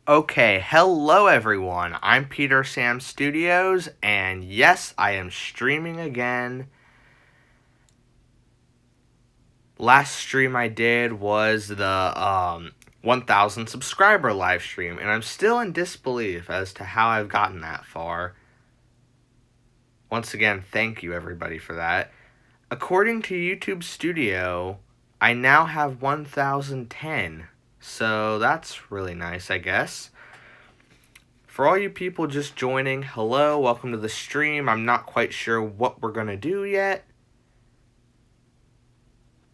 Okay, hello everyone. I'm Peter Sam Studios, and yes, I am streaming again. Last stream I did was the 1,000 subscriber live stream, and I'm still in disbelief as to how I've gotten that far. Once again, thank you everybody for that. According to YouTube Studio, I now have 1,010, so that's really nice, I guess. For all you people just joining, hello, welcome to the stream. I'm not quite sure what we're going to do yet,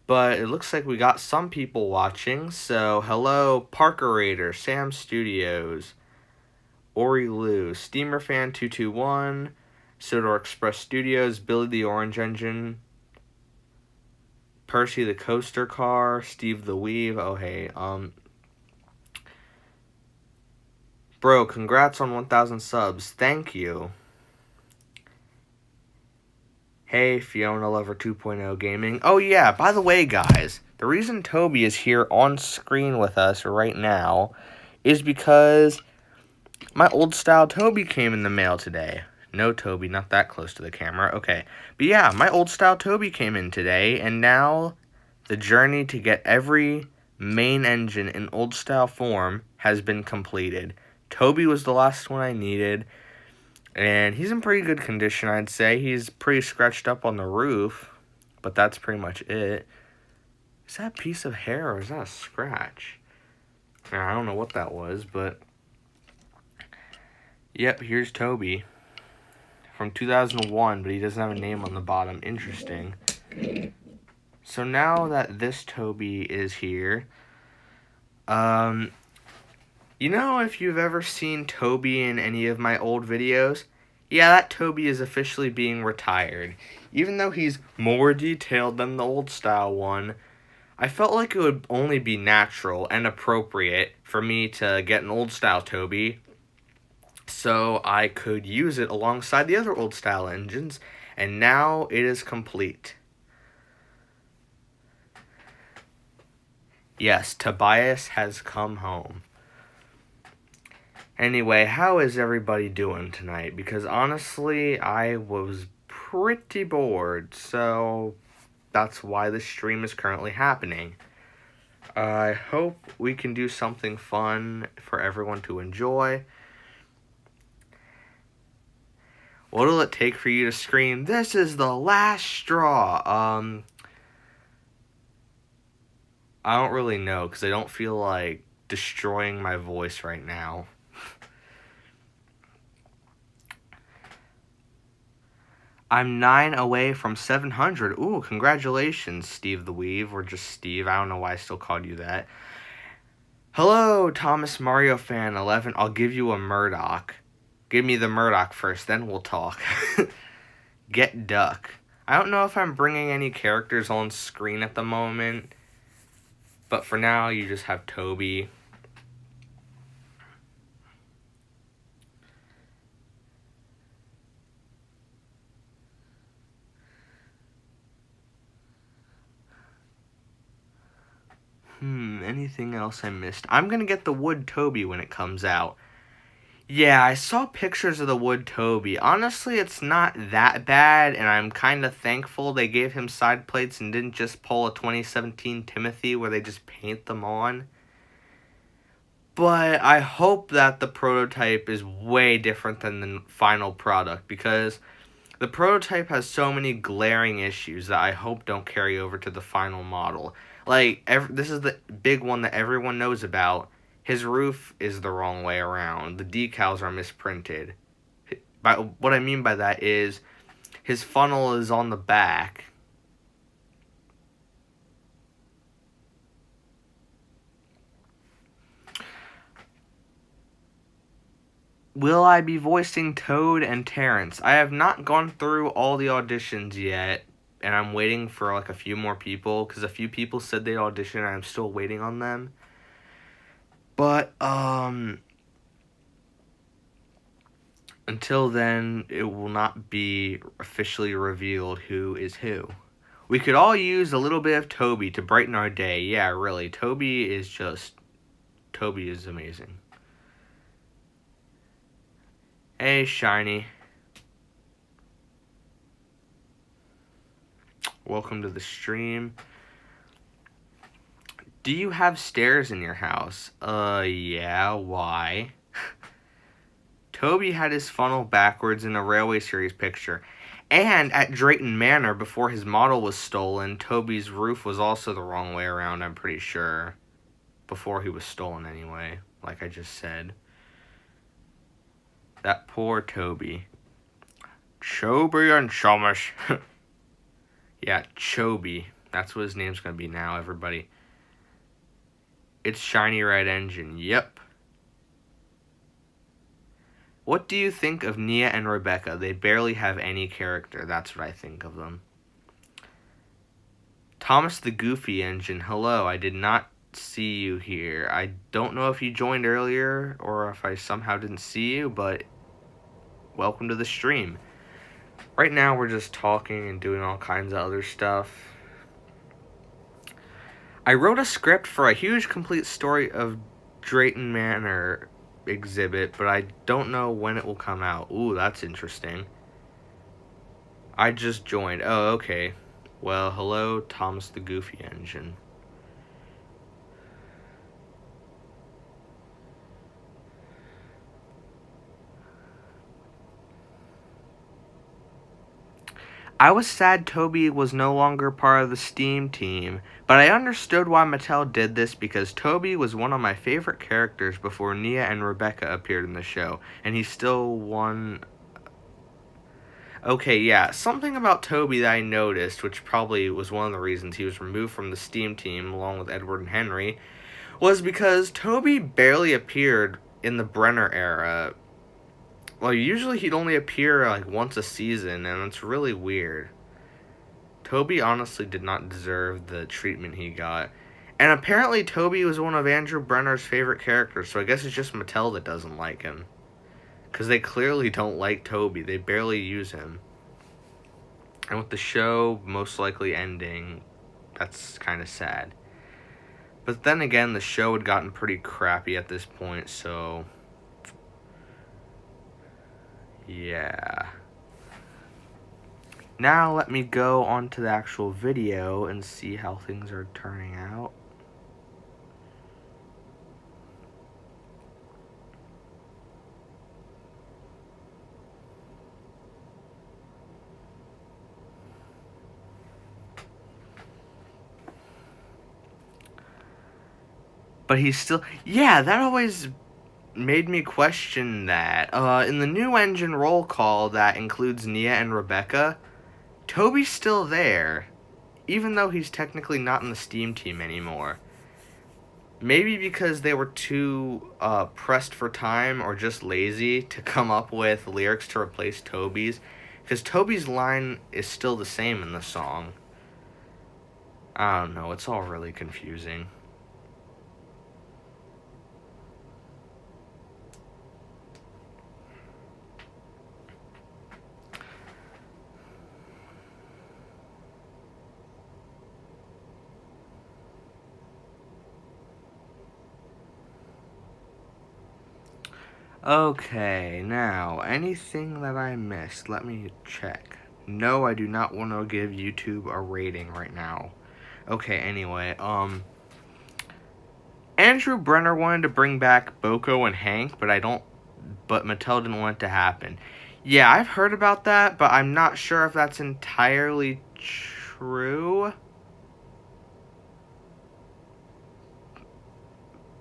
but it looks like we got some people watching. So, hello, Parker Raider, Sam Studios, Ori Lou, SteamerFan221, Sodor Express Studios, Billy the Orange Engine, Percy the Coaster Car, Steve the Weave. Oh, hey, bro, congrats on 1,000 subs. Thank you. Hey, Fiona Lover 2.0 Gaming. Oh yeah, by the way, guys, the reason Toby is here on screen with us right now is because my old style Toby came in the mail today. No, Toby, not that close to the camera. Okay, but yeah, my old style Toby came in today, and now the journey to get every main engine in old style form has been completed. Toby was the last one I needed. And he's in pretty good condition, I'd say. He's pretty scratched up on the roof, but that's pretty much it. Is that a piece of hair or is that a scratch? I don't know what that was, but... Yep, here's Toby. From 2001, but he doesn't have a name on the bottom. Interesting. So now that this Toby is here... You know, if you've ever seen Toby in any of my old videos, yeah, that Toby is officially being retired. Even though he's more detailed than the old style one, I felt like it would only be natural and appropriate for me to get an old style Toby so I could use it alongside the other old style engines, and now it is complete. Yes, Tobias has come home. Anyway, how is everybody doing tonight? Because honestly, I was pretty bored, so that's why the stream is currently happening. I hope we can do something fun for everyone to enjoy. What'll it take for you to scream, "This is the last straw"? I don't really know, because I don't feel like destroying my voice right now. I'm 9 away from 700. Ooh, congratulations, Steve the Weave, or just Steve. I don't know why I still called you that. Hello, Thomas Mario Fan 11. I'll give you a Murdoch. Give me the Murdoch first, then we'll talk. Get Duck. I don't know if I'm bringing any characters on screen at the moment, but for now, you just have Toby. Anything else I missed? I'm gonna get the Wood Toby when it comes out. Yeah, I saw pictures of the Wood Toby. Honestly, it's not that bad, and I'm kind of thankful they gave him side plates and didn't just pull a 2017 Timothy where they just paint them on. But I hope that the prototype is way different than the final product, because the prototype has so many glaring issues that I hope don't carry over to the final model. Like, this is the big one that everyone knows about. His roof is the wrong way around. The decals are misprinted. What I mean by that is his funnel is on the back. Will I be voicing Toad and Terrence? I have not gone through all the auditions yet, and I'm waiting for like a few more people, because a few people said they'd audition, and I'm still waiting on them. But, until then, it will not be officially revealed who is who. We could all use a little bit of Toby to brighten our day. Yeah, really, Toby is amazing. Hey, Shiny. Welcome to the stream. Do you have stairs in your house? Yeah, why? Toby had his funnel backwards in a Railway Series picture. And at Drayton Manor, before his model was stolen, Toby's roof was also the wrong way around, I'm pretty sure. Before he was stolen, anyway, like I just said. That poor Toby. Choby and Shomish. Yeah, Choby. That's what his name's gonna be now, everybody. It's Shiny Red Engine. Yep. What do you think of Nia and Rebecca? They barely have any character. That's what I think of them. Thomas the Goofy Engine. Hello, I did not see you here. I don't know if you joined earlier or if I somehow didn't see you, but welcome to the stream. Right now we're just talking and doing all kinds of other stuff. I wrote a script for a huge complete story of Drayton Manor exhibit, but I don't know when it will come out. Ooh, that's interesting. I just joined. Oh, okay. Well, hello, Thomas the Goofy Engine. I was sad Toby was no longer part of the Steam team, but I understood why Mattel did this because Toby was one of my favorite characters before Nia and Rebecca appeared in the show, and he's still one... Okay, yeah, something about Toby that I noticed, which probably was one of the reasons he was removed from the Steam team along with Edward and Henry, was because Toby barely appeared in the Brenner era. Well, usually he'd only appear like once a season, and it's really weird. Toby honestly did not deserve the treatment he got. And apparently Toby was one of Andrew Brenner's favorite characters, so I guess it's just Mattel that doesn't like him. Because they clearly don't like Toby. They barely use him. And with the show most likely ending, that's kind of sad. But then again, the show had gotten pretty crappy at this point, so... yeah. Now let me go on to the actual video and see how things are turning out. But he's still... yeah, that always made me question that. In the new engine roll call that includes Nia and Rebecca, Toby's still there, even though he's technically not in the Steam team anymore. Maybe because they were too pressed for time or just lazy to come up with lyrics to replace Toby's, because Toby's line is still the same in the song. I don't know, it's all really confusing. Okay, now, anything that I missed, let me check. No, I do not want to give YouTube a rating right now. Okay, anyway, Andrew Brenner wanted to bring back Boko and Hank, but Mattel didn't want it to happen. Yeah, I've heard about that, but I'm not sure if that's entirely true.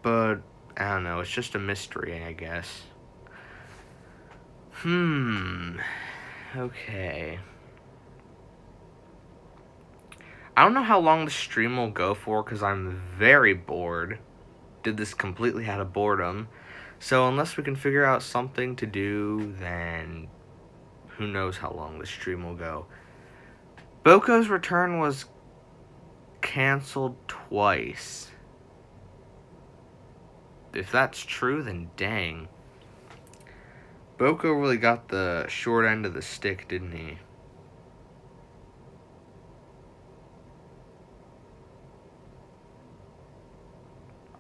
But, I don't know, it's just a mystery, I guess. Okay. I don't know how long the stream will go for, because I'm very bored. Did this completely out of boredom. So unless we can figure out something to do, then who knows how long the stream will go. Boko's return was canceled twice. If that's true, then dang. Boko really got the short end of the stick, didn't he?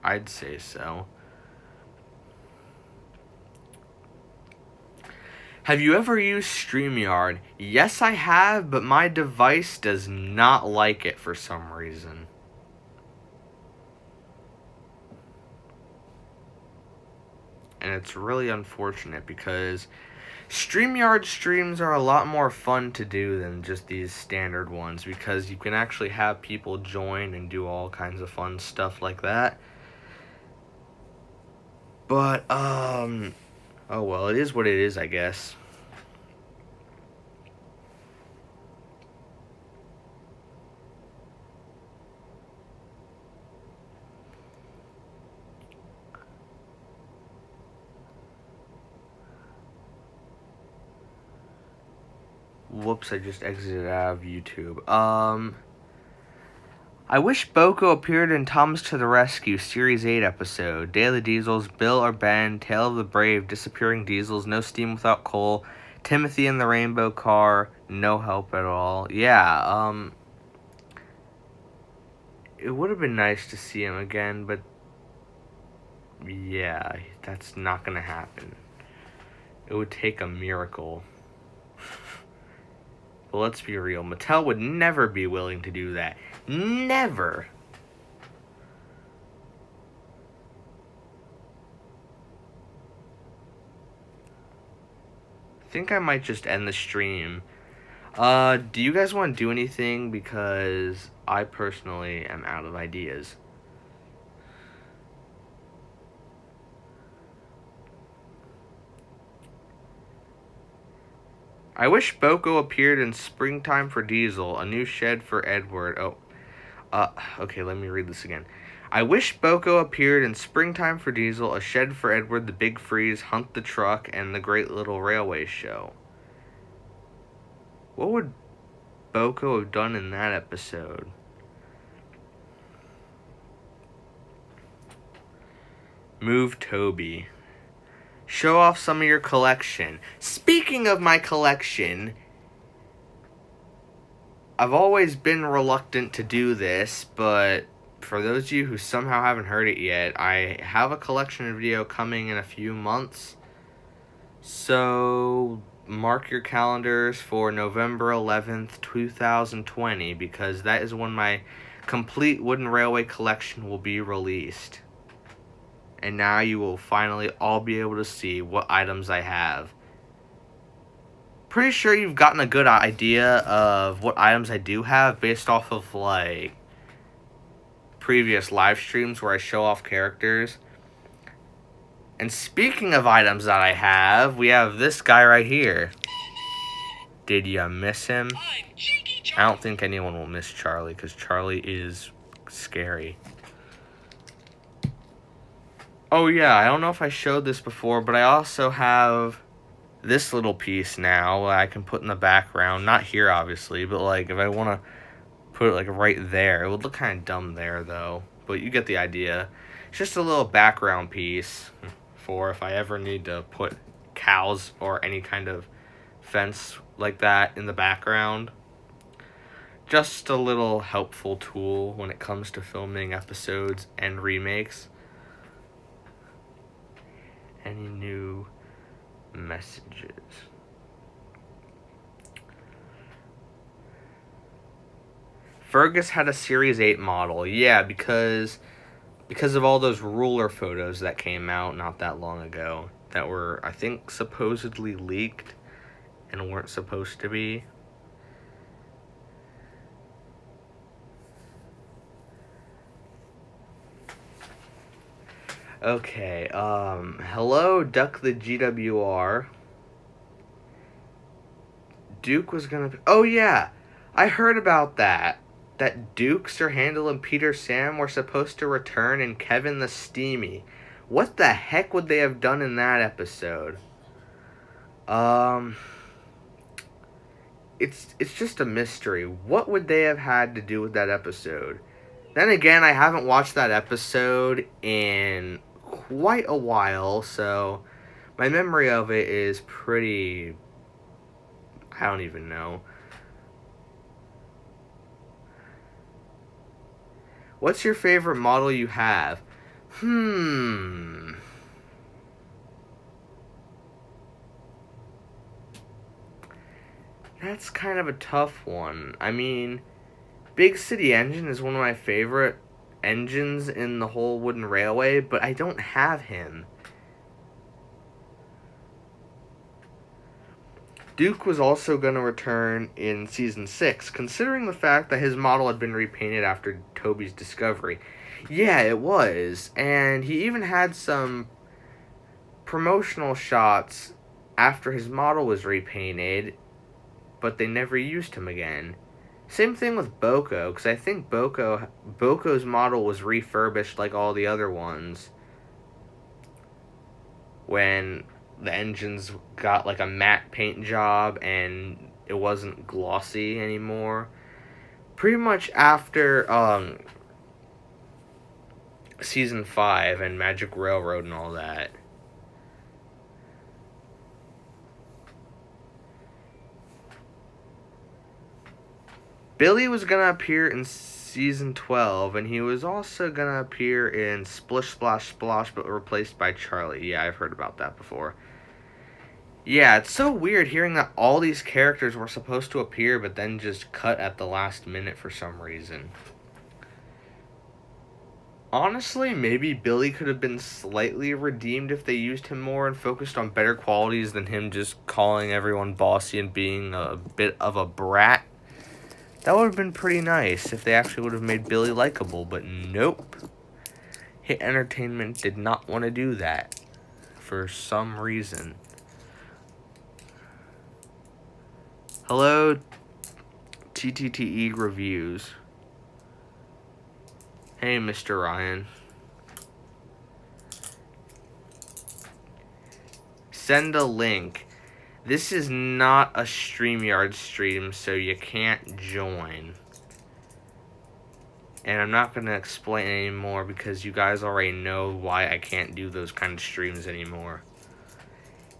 I'd say so. Have you ever used StreamYard? Yes, I have, but my device does not like it for some reason. And it's really unfortunate because StreamYard streams are a lot more fun to do than just these standard ones because you can actually have people join and do all kinds of fun stuff like that. But, oh well, it is what it is, I guess. Whoops, I just exited out of YouTube. I wish Boko appeared in Thomas to the Rescue Series 8 episode. Daily Diesels, Bill or Ben, Tale of the Brave, Disappearing Diesels, No Steam Without Coal, Timothy in the Rainbow Car, No Help at All. Yeah, it would have been nice to see him again, but yeah, that's not gonna happen. It would take a miracle. But let's be real, Mattel would never be willing to do that. Never. I think I might just end the stream. Do you guys want to do anything? Because I personally am out of ideas. I wish Boko appeared in Springtime for Diesel, a new shed for Edward. Okay, let me read this again. I wish Boko appeared in Springtime for Diesel, a shed for Edward, the Big Freeze, Hunt the Truck, and the Great Little Railway Show. What would Boko have done in that episode? Move Toby. Show off some of your collection. Speaking of my collection, I've always been reluctant to do this, but for those of you who somehow haven't heard it yet, I have a collection video coming in a few months. So mark your calendars for November 11th, 2020, because that is when my complete wooden railway collection will be released. And now you will finally all be able to see what items I have. Pretty sure you've gotten a good idea of what items I do have based off of, like, previous live streams where I show off characters. And speaking of items that I have, we have this guy right here. Did you miss him? I don't think anyone will miss Charlie, because Charlie is scary. Oh yeah, I don't know if I showed this before, but I also have this little piece now I can put in the background. Not here, obviously, but like if I want to put it like right there. It would look kind of dumb there, though, but you get the idea. It's just a little background piece for if I ever need to put cows or any kind of fence like that in the background. Just a little helpful tool when it comes to filming episodes and remakes. Any new messages? Fergus had a Series 8 model. Yeah, because of all those ruler photos that came out not that long ago that were, I think, supposedly leaked and weren't supposed to be. Okay, hello, Duck the GWR. Duke was gonna be... Oh, yeah, I heard about that. That Duke, Sir Handel, and Peter Sam were supposed to return and Kevin the Steamy. What the heck would they have done in that episode? It's just a mystery. What would they have had to do with that episode? Then again, I haven't watched that episode in quite a while, so my memory of it is pretty... I don't even know. What's your favorite model you have? That's kind of a tough one. I mean, Big City Engine is one of my favorite engines in the whole Wooden Railway, but I don't have him. Duke was also going to return in Season 6, considering the fact that his model had been repainted after Toby's discovery. Yeah, it was. And he even had some promotional shots after his model was repainted, but they never used him again. Same thing with Boko, because I think Boko's model was refurbished like all the other ones when the engines got like a matte paint job and it wasn't glossy anymore. Pretty much after Season 5 and Magic Railroad and all that. Billy was going to appear in Season 12, and he was also going to appear in Splish Splash Splosh, but replaced by Charlie. Yeah, I've heard about that before. Yeah, it's so weird hearing that all these characters were supposed to appear, but then just cut at the last minute for some reason. Honestly, maybe Billy could have been slightly redeemed if they used him more and focused on better qualities than him just calling everyone bossy and being a bit of a brat. That would have been pretty nice if they actually would have made Billy likable, but nope. Hit Entertainment did not want to do that for some reason. Hello, TTTE Reviews. Hey, Mr. Ryan. Send a link. This is not a StreamYard stream, so you can't join. And I'm not going to explain anymore because you guys already know why I can't do those kind of streams anymore.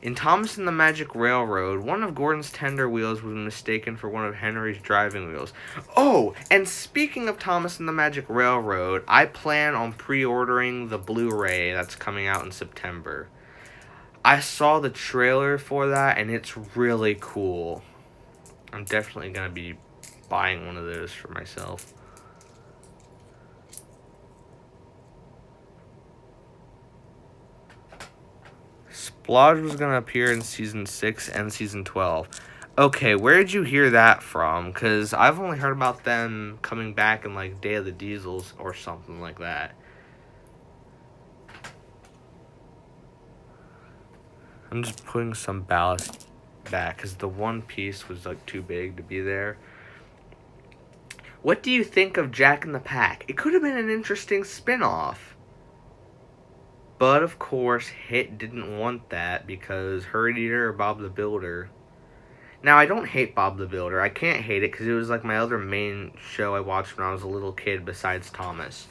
In Thomas and the Magic Railroad, one of Gordon's tender wheels was mistaken for one of Henry's driving wheels. Oh, and speaking of Thomas and the Magic Railroad, I plan on pre-ordering the Blu-ray that's coming out in September. I saw the trailer for that, and it's really cool. I'm definitely going to be buying one of those for myself. Splodge was going to appear in Season 6 and Season 12. Okay, where did you hear that from? Because I've only heard about them coming back in, like, Day of the Diesels or something like that. I'm just putting some ballast back because the one piece was, like, too big to be there. What do you think of Jack in the Pack? It could have been an interesting spin-off. But, of course, Hit didn't want that because Herd Eater or Bob the Builder. Now, I don't hate Bob the Builder. I can't hate it because it was like my other main show I watched when I was a little kid besides Thomas.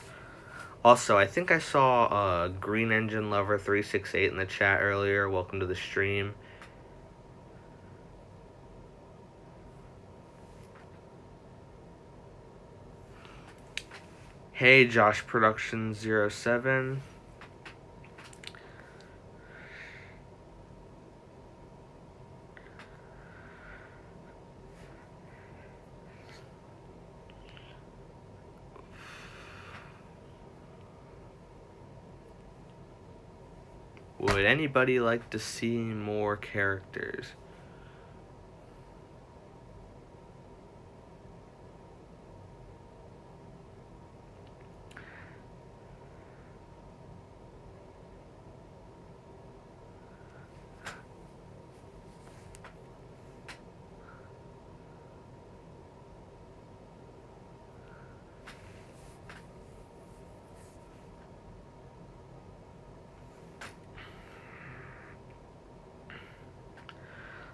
Also, I think I saw Green Engine Lover 368 in the chat earlier. Welcome to the stream. Hey, Josh Production 07. Would anybody like to see more characters?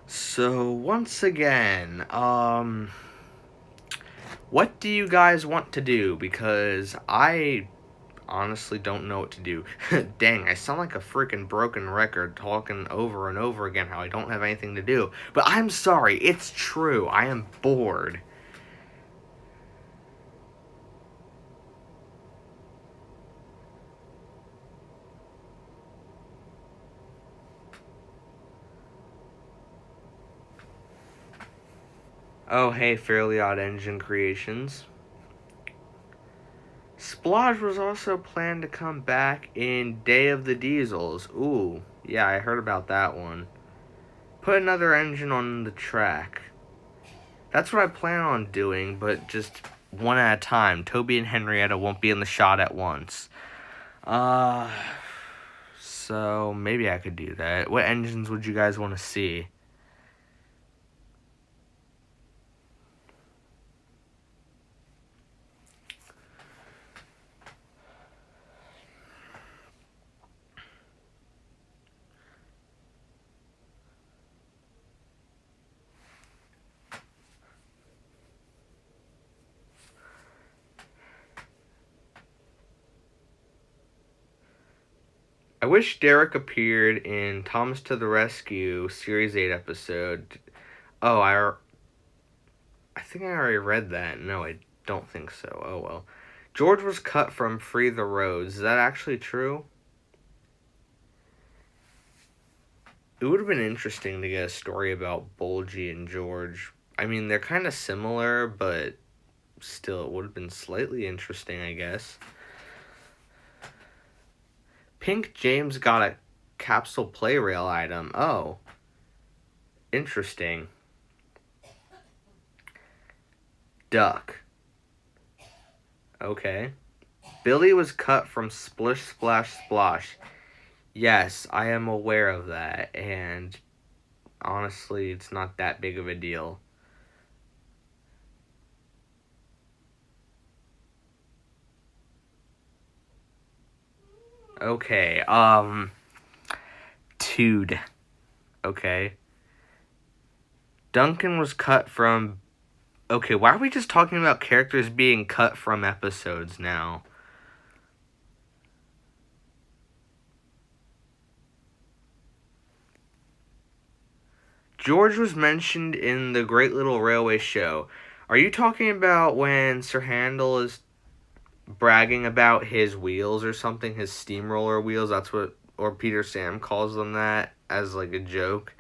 So, once again, what do you guys want to do? Because I honestly don't know what to do. Dang, I sound like a freaking broken record talking over and over again how I don't have anything to do. But I'm sorry, it's true. I am bored. Oh, hey, Fairly Odd Engine Creations. Splodge was also planned to come back in Day of the Diesels. Ooh, yeah, I heard about that one. Put another engine on the track. That's what I plan on doing, but just one at a time. Toby and Henrietta won't be in the shot at once. So maybe I could do that. What engines would you guys want to see? I wish Derek appeared in Thomas to the Rescue Series 8 episode. Oh, I think I already read that. No, I don't think so. Oh well. George was cut from Free the Roads. Is that actually true? It would have been interesting to get a story about Bulgy and George. I mean, they're kind of similar, but still, it would have been slightly interesting, I guess. Pink James got a capsule play rail item. Oh, interesting. Duck. Okay. Billy was cut from Splish Splash Splosh. Yes, I am aware of that, and honestly, it's not that big of a deal. Okay, Tude. Okay. Duncan was cut from... Okay, why are we just talking about characters being cut from episodes now? George was mentioned in the Great Little Railway Show. Are you talking about when Sir Handel is bragging about his wheels or something, his steamroller wheels? That's what, or Peter Sam calls them that as like a joke.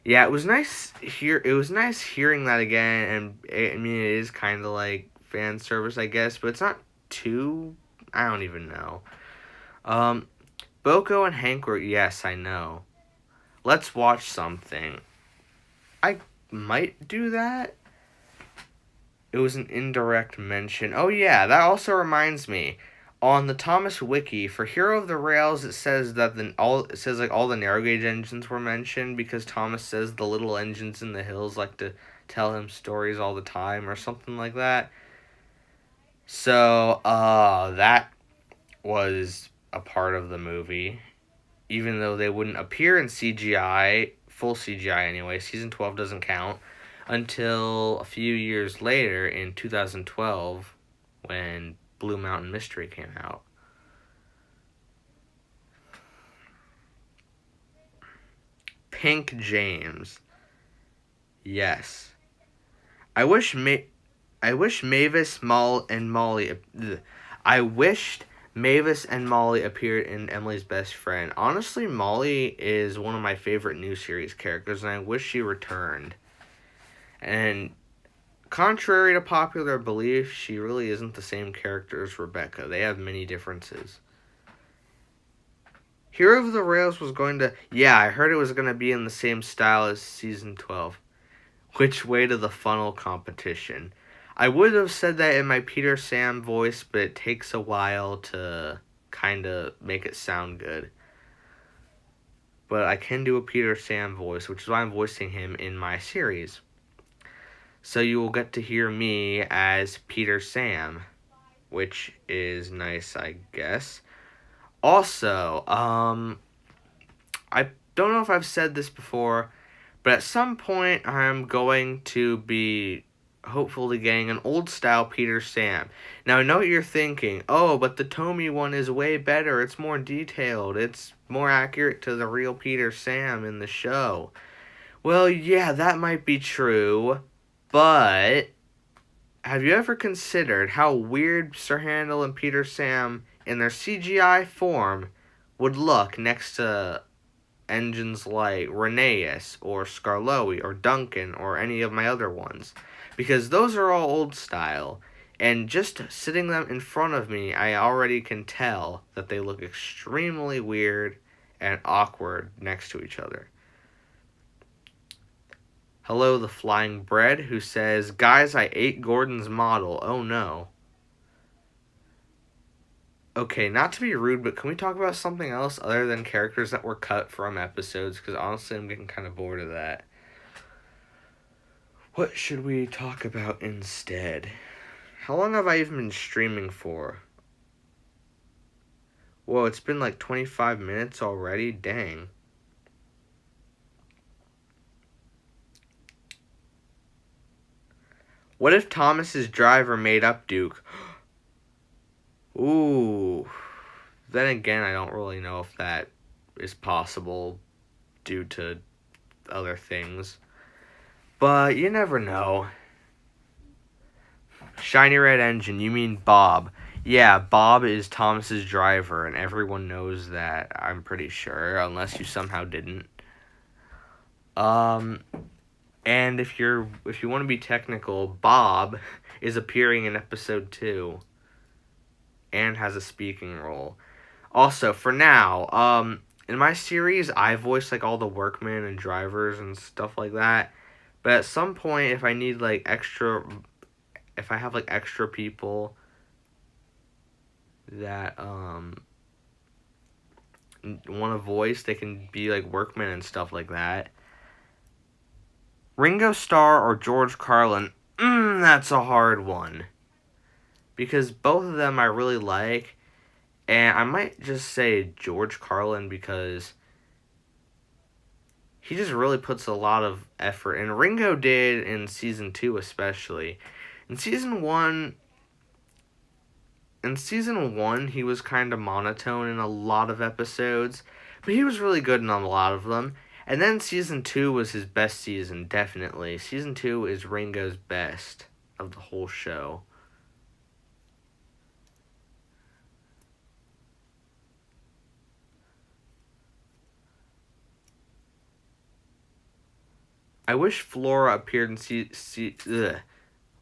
Yeah, it was nice hearing that again, and I mean it is kind of like fan service, I guess, but it's not too. I don't even know. Um, Boko and Hank were, yes, I know. Let's watch something. I might do that. It was an indirect mention. Oh yeah, that also reminds me. On the Thomas Wiki for Hero of the Rails, it says that all the narrow gauge engines were mentioned because Thomas says the little engines in the hills like to tell him stories all the time or something like that. So that was a part of the movie, even though they wouldn't appear in CGI, full CGI anyway. Season 12 doesn't count until a few years later in 2012 when Blue Mountain Mystery came out. Pink James. Yes. I wish Mavis, and Molly. I wished Mavis and Molly appeared in Emily's Best Friend. Honestly, Molly is one of my favorite new series characters, and I wish she returned. And contrary to popular belief, she really isn't the same character as Rebecca. They have many differences. Hero of the Rails was going to... Yeah, I heard it was going to be in the same style as Season 12. Which way to the funnel competition? I would have said that in my Peter Sam voice, but it takes a while to kind of make it sound good. But I can do a Peter Sam voice, which is why I'm voicing him in my series. So you will get to hear me as Peter Sam, which is nice, I guess. Also, I don't know if I've said this before, but at some point I'm going to be hopefully getting an old style Peter Sam. Now I know what you're thinking. Oh, but the Tomy one is way better. It's more detailed. It's more accurate to the real Peter Sam in the show. Well, yeah, that might be true, but have you ever considered how weird Sir Handel and Peter Sam in their CGI form would look next to engines like Rheneas or Skarloey or Duncan or any of my other ones, because those are all old style, and just sitting them in front of me, I already can tell that they look extremely weird and awkward next to each other. Hello, the Flying Bread, who says, "Guys, I ate Gordon's model. Oh no." Okay, not to be rude, but can we talk about something else other than characters that were cut from episodes? Because honestly, I'm getting kind of bored of that. What should we talk about instead? How long have I even been streaming for? Whoa, it's been like 25 minutes already? Dang. What if Thomas's driver made up Duke? Ooh. Then again, I don't really know if that is possible due to other things. But you never know. Shiny red engine, you mean Bob. Yeah, Bob is Thomas's driver, and everyone knows that, I'm pretty sure, unless you somehow didn't. And if you want to be technical, Bob is appearing in episode 2 and has a speaking role. Also, for now, in my series, I voice like all the workmen and drivers and stuff like that. But at some point, if I need like if I have like extra people that want a voice, they can be like workmen and stuff like that. Ringo Starr or George Carlin? That's a hard one. Because both of them I really like. And I might just say George Carlin because he just really puts a lot of effort. And Ringo did in season 2 especially. In season 1, he was kind of monotone in a lot of episodes. But he was really good in a lot of them. And then season 2 was his best season, definitely. Season 2 is Ringo's best of the whole show. I wish Flora appeared in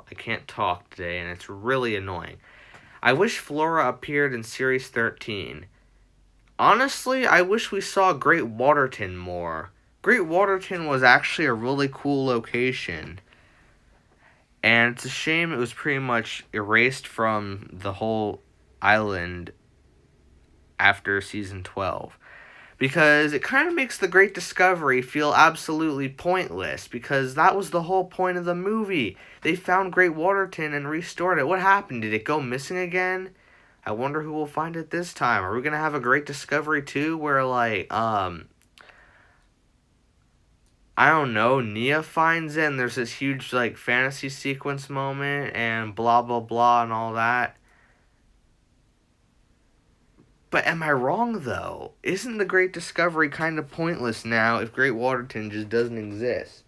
I can't talk today, and it's really annoying. I wish Flora appeared in Series 13. Honestly, I wish we saw Great Waterton more. Great Waterton was actually a really cool location. And it's a shame it was pretty much erased from the whole island after Season 12. Because it kind of makes the Great Discovery feel absolutely pointless. Because that was the whole point of the movie. They found Great Waterton and restored it. What happened? Did it go missing again? I wonder who will find it this time. Are we going to have a Great Discovery 2 where, like, I don't know, Nia finds it and there's this huge, like, fantasy sequence moment and blah, blah, blah and all that? But am I wrong, though? Isn't the Great Discovery kind of pointless now if Great Waterton just doesn't exist?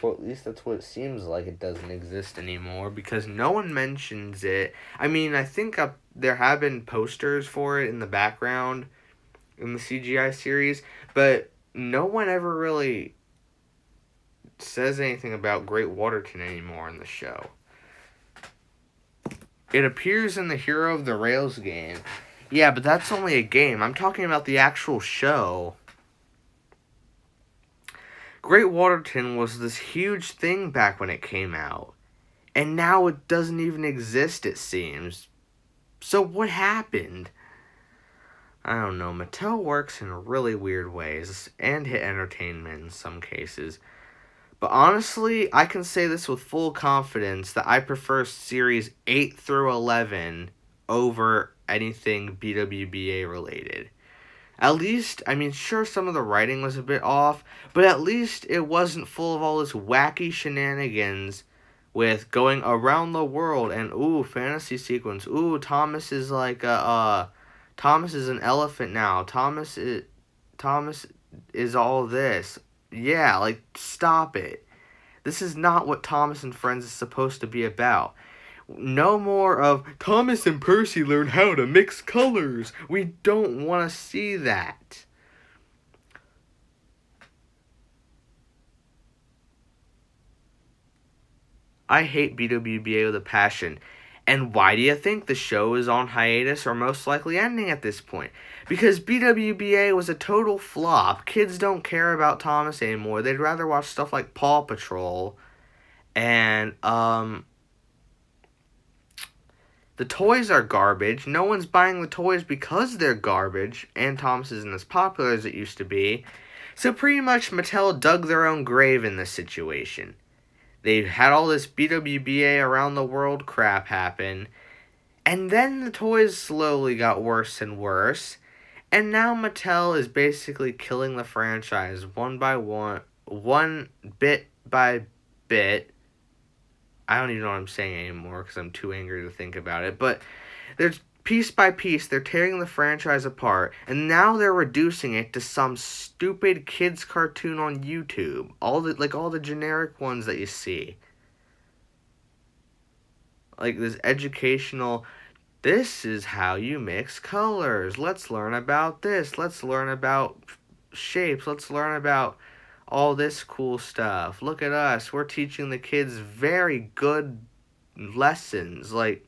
Well, at least that's what it seems like, it doesn't exist anymore, because no one mentions it. I mean, I think there have been posters for it in the background in the CGI series, but no one ever really says anything about Great Waterton anymore in the show. It appears in the Hero of the Rails game. Yeah, but that's only a game. I'm talking about the actual show. Great Waterton was this huge thing back when it came out. And now it doesn't even exist, it seems. So what happened? I don't know. Mattel works in really weird ways. And Hit Entertainment in some cases. But honestly, I can say this with full confidence that I prefer Series 8 through 11 over anything BWBA related. At least, I mean, sure, some of the writing was a bit off, but at least it wasn't full of all this wacky shenanigans with going around the world and, ooh, fantasy sequence. Ooh, Thomas is like Thomas is an elephant now. Thomas is all this. Yeah, like, stop it. This is not what Thomas and Friends is supposed to be about. No more of Thomas and Percy learn how to mix colors. We don't want to see that. I hate BWBA with a passion. And why do you think the show is on hiatus or most likely ending at this point? Because BWBA was a total flop. Kids don't care about Thomas anymore. They'd rather watch stuff like Paw Patrol. And, the toys are garbage. No one's buying the toys because they're garbage. And Thomas isn't as popular as it used to be. So pretty much Mattel dug their own grave in this situation. They had all this BWBA around the world crap happen. And then the toys slowly got worse and worse. And now Mattel is basically killing the franchise one by one bit by bit. I don't even know what I'm saying anymore because I'm too angry to think about it. But there's piece by piece, they're tearing the franchise apart, and now they're reducing it to some stupid kids cartoon on YouTube. All the generic ones that you see. Like this educational, this is how you mix colors. Let's learn about this. Let's learn about shapes. Let's learn about all this cool stuff. Look at us. We're teaching the kids very good lessons. Like,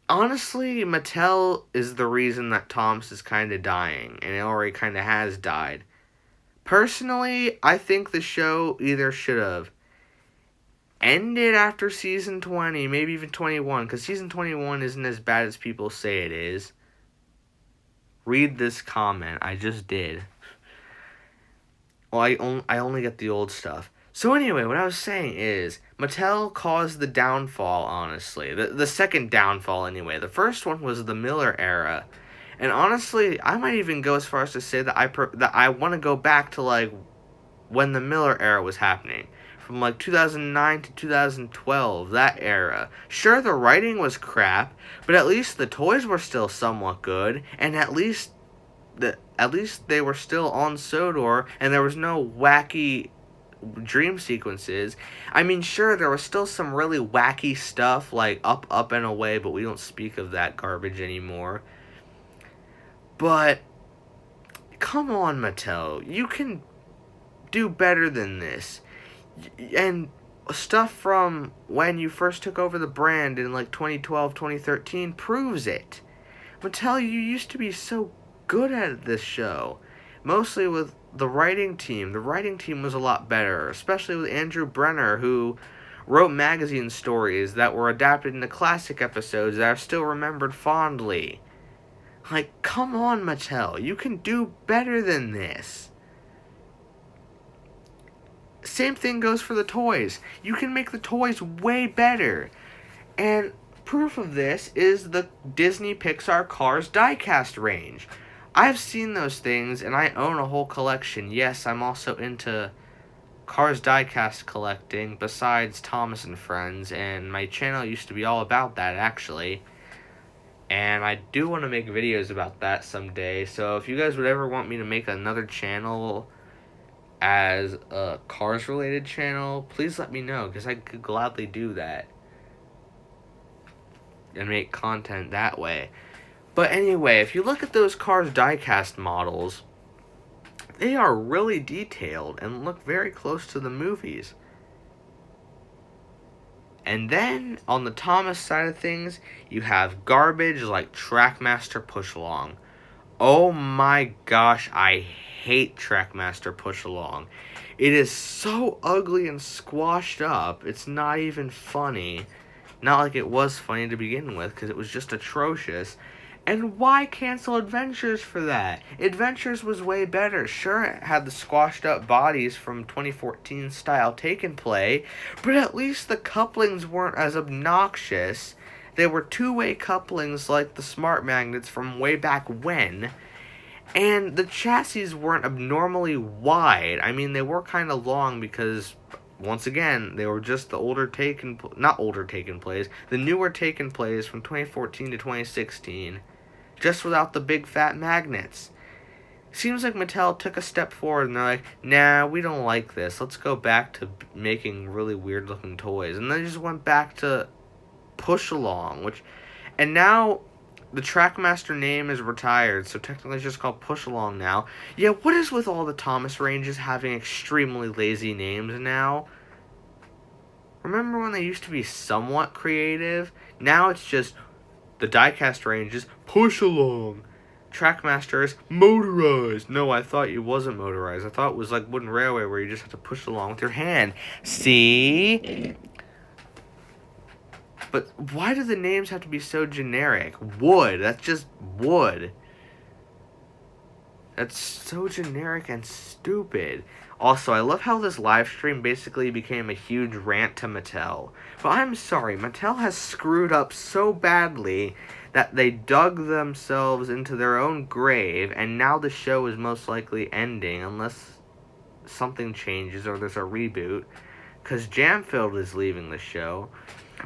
honestly, Mattel is the reason that Thomas is kind of dying, and it already kind of has died. Personally, I think the show either should have ended after season 20, maybe even 21, because season 21 isn't as bad as people say it is. Read this comment. I just did. Well, I only get the old stuff. So anyway, what I was saying is, Mattel caused the downfall, honestly. The second downfall, anyway. The first one was the Miller era. And honestly, I might even go as far as to say that I want to go back to, like, when the Miller era was happening. From, like, 2009 to 2012, that era. Sure, the writing was crap, but at least the toys were still somewhat good, and at least they were still on Sodor, and there was no wacky dream sequences. I mean, sure, there was still some really wacky stuff, like Up, Up, and Away, but we don't speak of that garbage anymore. But, come on, Mattel. You can do better than this. And stuff from when you first took over the brand in, like, 2012, 2013 proves it. Mattel, you used to be so good at this show. Mostly with the writing team. The writing team was a lot better, especially with Andrew Brenner, who wrote magazine stories that were adapted into classic episodes that are still remembered fondly. Like, come on, Mattel. You can do better than this. Same thing goes for the toys. You can make the toys way better. And proof of this is the Disney Pixar Cars diecast range. I've seen those things, and I own a whole collection. Yes, I'm also into Cars diecast collecting, besides Thomas and Friends, and my channel used to be all about that, actually. And I do want to make videos about that someday, so if you guys would ever want me to make another channel as a Cars-related channel, please let me know, because I could gladly do that. And make content that way. But anyway, if you look at those Cars diecast models, they are really detailed and look very close to the movies. And then, on the Thomas side of things, you have garbage like Trackmaster Push Along. Oh my gosh, I hate Trackmaster Push Along. It is so ugly and squashed up, it's not even funny. Not like it was funny to begin with, because it was just atrocious. And why cancel Adventures for that? Adventures was way better. Sure, it had the squashed up bodies from 2014 style Take and Play, but at least the couplings weren't as obnoxious. They were two-way couplings like the smart magnets from way back when. And the chassis weren't abnormally wide. I mean, they were kind of long because, once again, they were just the the newer Take and Plays from 2014 to 2016. Just without the big fat magnets. Seems like Mattel took a step forward and they're like, nah, we don't like this. Let's go back to making really weird looking toys. And they just went back to Push Along, and now the Trackmaster name is retired, so technically it's just called Push Along now. Yeah, what is with all the Thomas ranges having extremely lazy names now? Remember when they used to be somewhat creative? Now it's just the diecast range is push along. Trackmaster is motorized. No, I thought it wasn't motorized. I thought it was like wooden railway where you just have to push along with your hand. See? But why do the names have to be so generic? Wood. That's just wood. That's so generic and stupid. Also, I love how this live stream basically became a huge rant to Mattel. But I'm sorry, Mattel has screwed up so badly that they dug themselves into their own grave, and now the show is most likely ending unless something changes or there's a reboot, because Jamfield is leaving the show.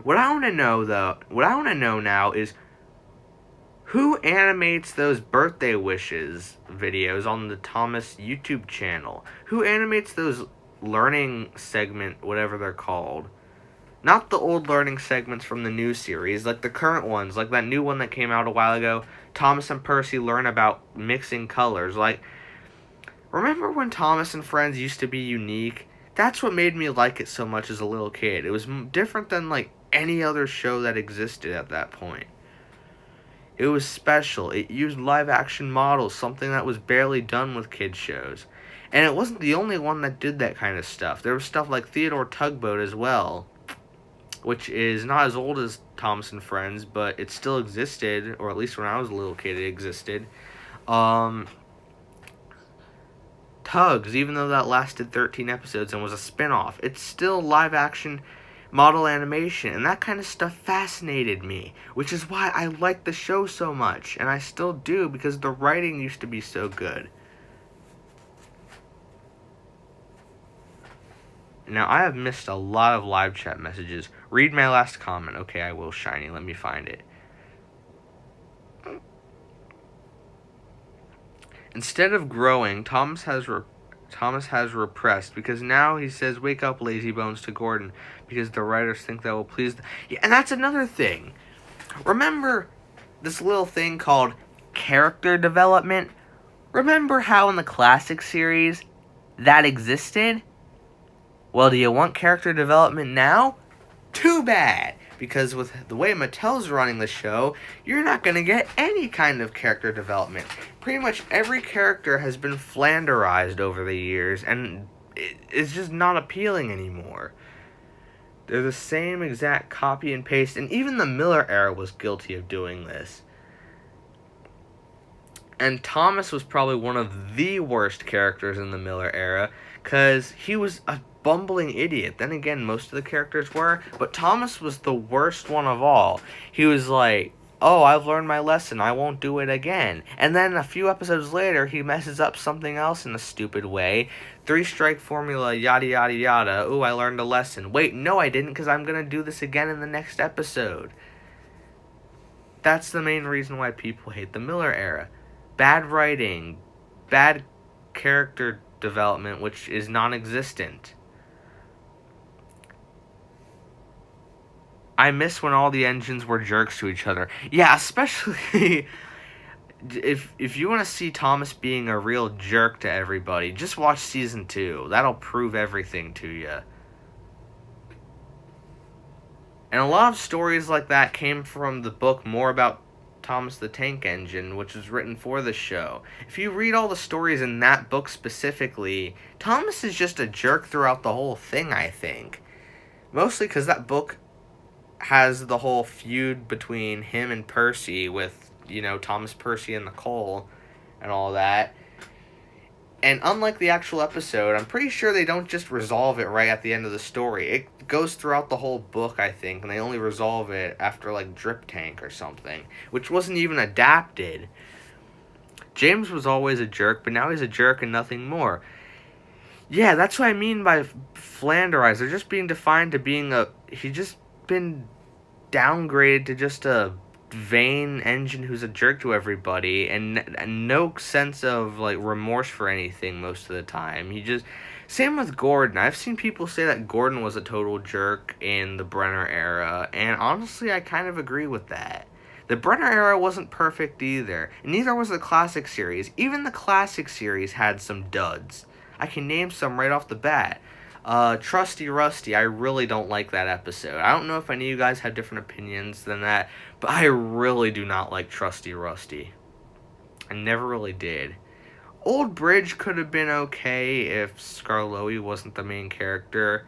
What I want to know now is who animates those birthday wishes videos on the Thomas YouTube channel? Who animates those learning segment, whatever they're called? Not the old learning segments from the new series, like the current ones, like that new one that came out a while ago, Thomas and Percy learn about mixing colors. Like, remember when Thomas and Friends used to be unique? That's what made me like it so much as a little kid. It was different than, like, any other show that existed at that point. It was special. It used live-action models, something that was barely done with kids' shows. And it wasn't the only one that did that kind of stuff. There was stuff like Theodore Tugboat as well, which is not as old as Thomas and Friends, but it still existed, or at least when I was a little kid it existed. Tugs, even though that lasted 13 episodes and was a spin-off, it's still live-action model animation, and that kind of stuff fascinated me, which is why I like the show so much, and I still do, because the writing used to be so good. Now, I have missed a lot of live chat messages. Read my last comment. Okay, I will, Shiny. Let me find it. Instead of growing, Thomas has repressed, because now he says, "Wake up, lazy bones," to Gordon, because the writers think that will please them. Yeah, and that's another thing. Remember this little thing called character development? Remember how in the classic series that existed? Well, do you want character development now? Too bad! Because with the way Mattel's running the show, you're not going to get any kind of character development. Pretty much every character has been flanderized over the years, and it's just not appealing anymore. They're the same exact copy and paste, and even the Miller era was guilty of doing this. And Thomas was probably one of the worst characters in the Miller era, because he was a bumbling idiot. Then again, most of the characters were, but Thomas was the worst one of all. He was like, "Oh, I've learned my lesson, I won't do it again." And then a few episodes later, he messes up something else in a stupid way. 3-strike formula, yada yada yada. "Ooh, I learned a lesson." Wait, no I didn't, because I'm going to do this again in the next episode. That's the main reason why people hate the Miller era. Bad writing, bad character development, which is non-existent. I miss when all the engines were jerks to each other. Yeah, especially if you want to see Thomas being a real jerk to everybody, just watch season 2. That'll prove everything to you. And a lot of stories like that came from the book More About Thomas the Tank Engine, which was written for the show. If you read all the stories in that book specifically, Thomas is just a jerk throughout the whole thing, I think. Mostly because that book has the whole feud between him and Percy with, Thomas, Percy, and Nicole and all that. And unlike the actual episode, I'm pretty sure they don't just resolve it right at the end of the story. It goes throughout the whole book, I think, and they only resolve it after, Drip Tank or something, which wasn't even adapted. James was always a jerk, but now he's a jerk and nothing more. Yeah, that's what I mean by flanderized. They're just being defined to being he's just been downgraded to just a vain engine who's a jerk to everybody, and no sense of remorse for anything most of the time. Same with Gordon. I've seen people say that Gordon was a total jerk in the Brenner era, and honestly I kind of agree with that. The Brenner era wasn't perfect either, and neither was the classic series. Even the classic series had some duds. I can name some right off the bat. Trusty Rusty, I really don't like that episode. I don't know if any of you guys have different opinions than that, but I really do not like Trusty Rusty. I never really did. Old Bridge could have been okay if Skarloey wasn't the main character.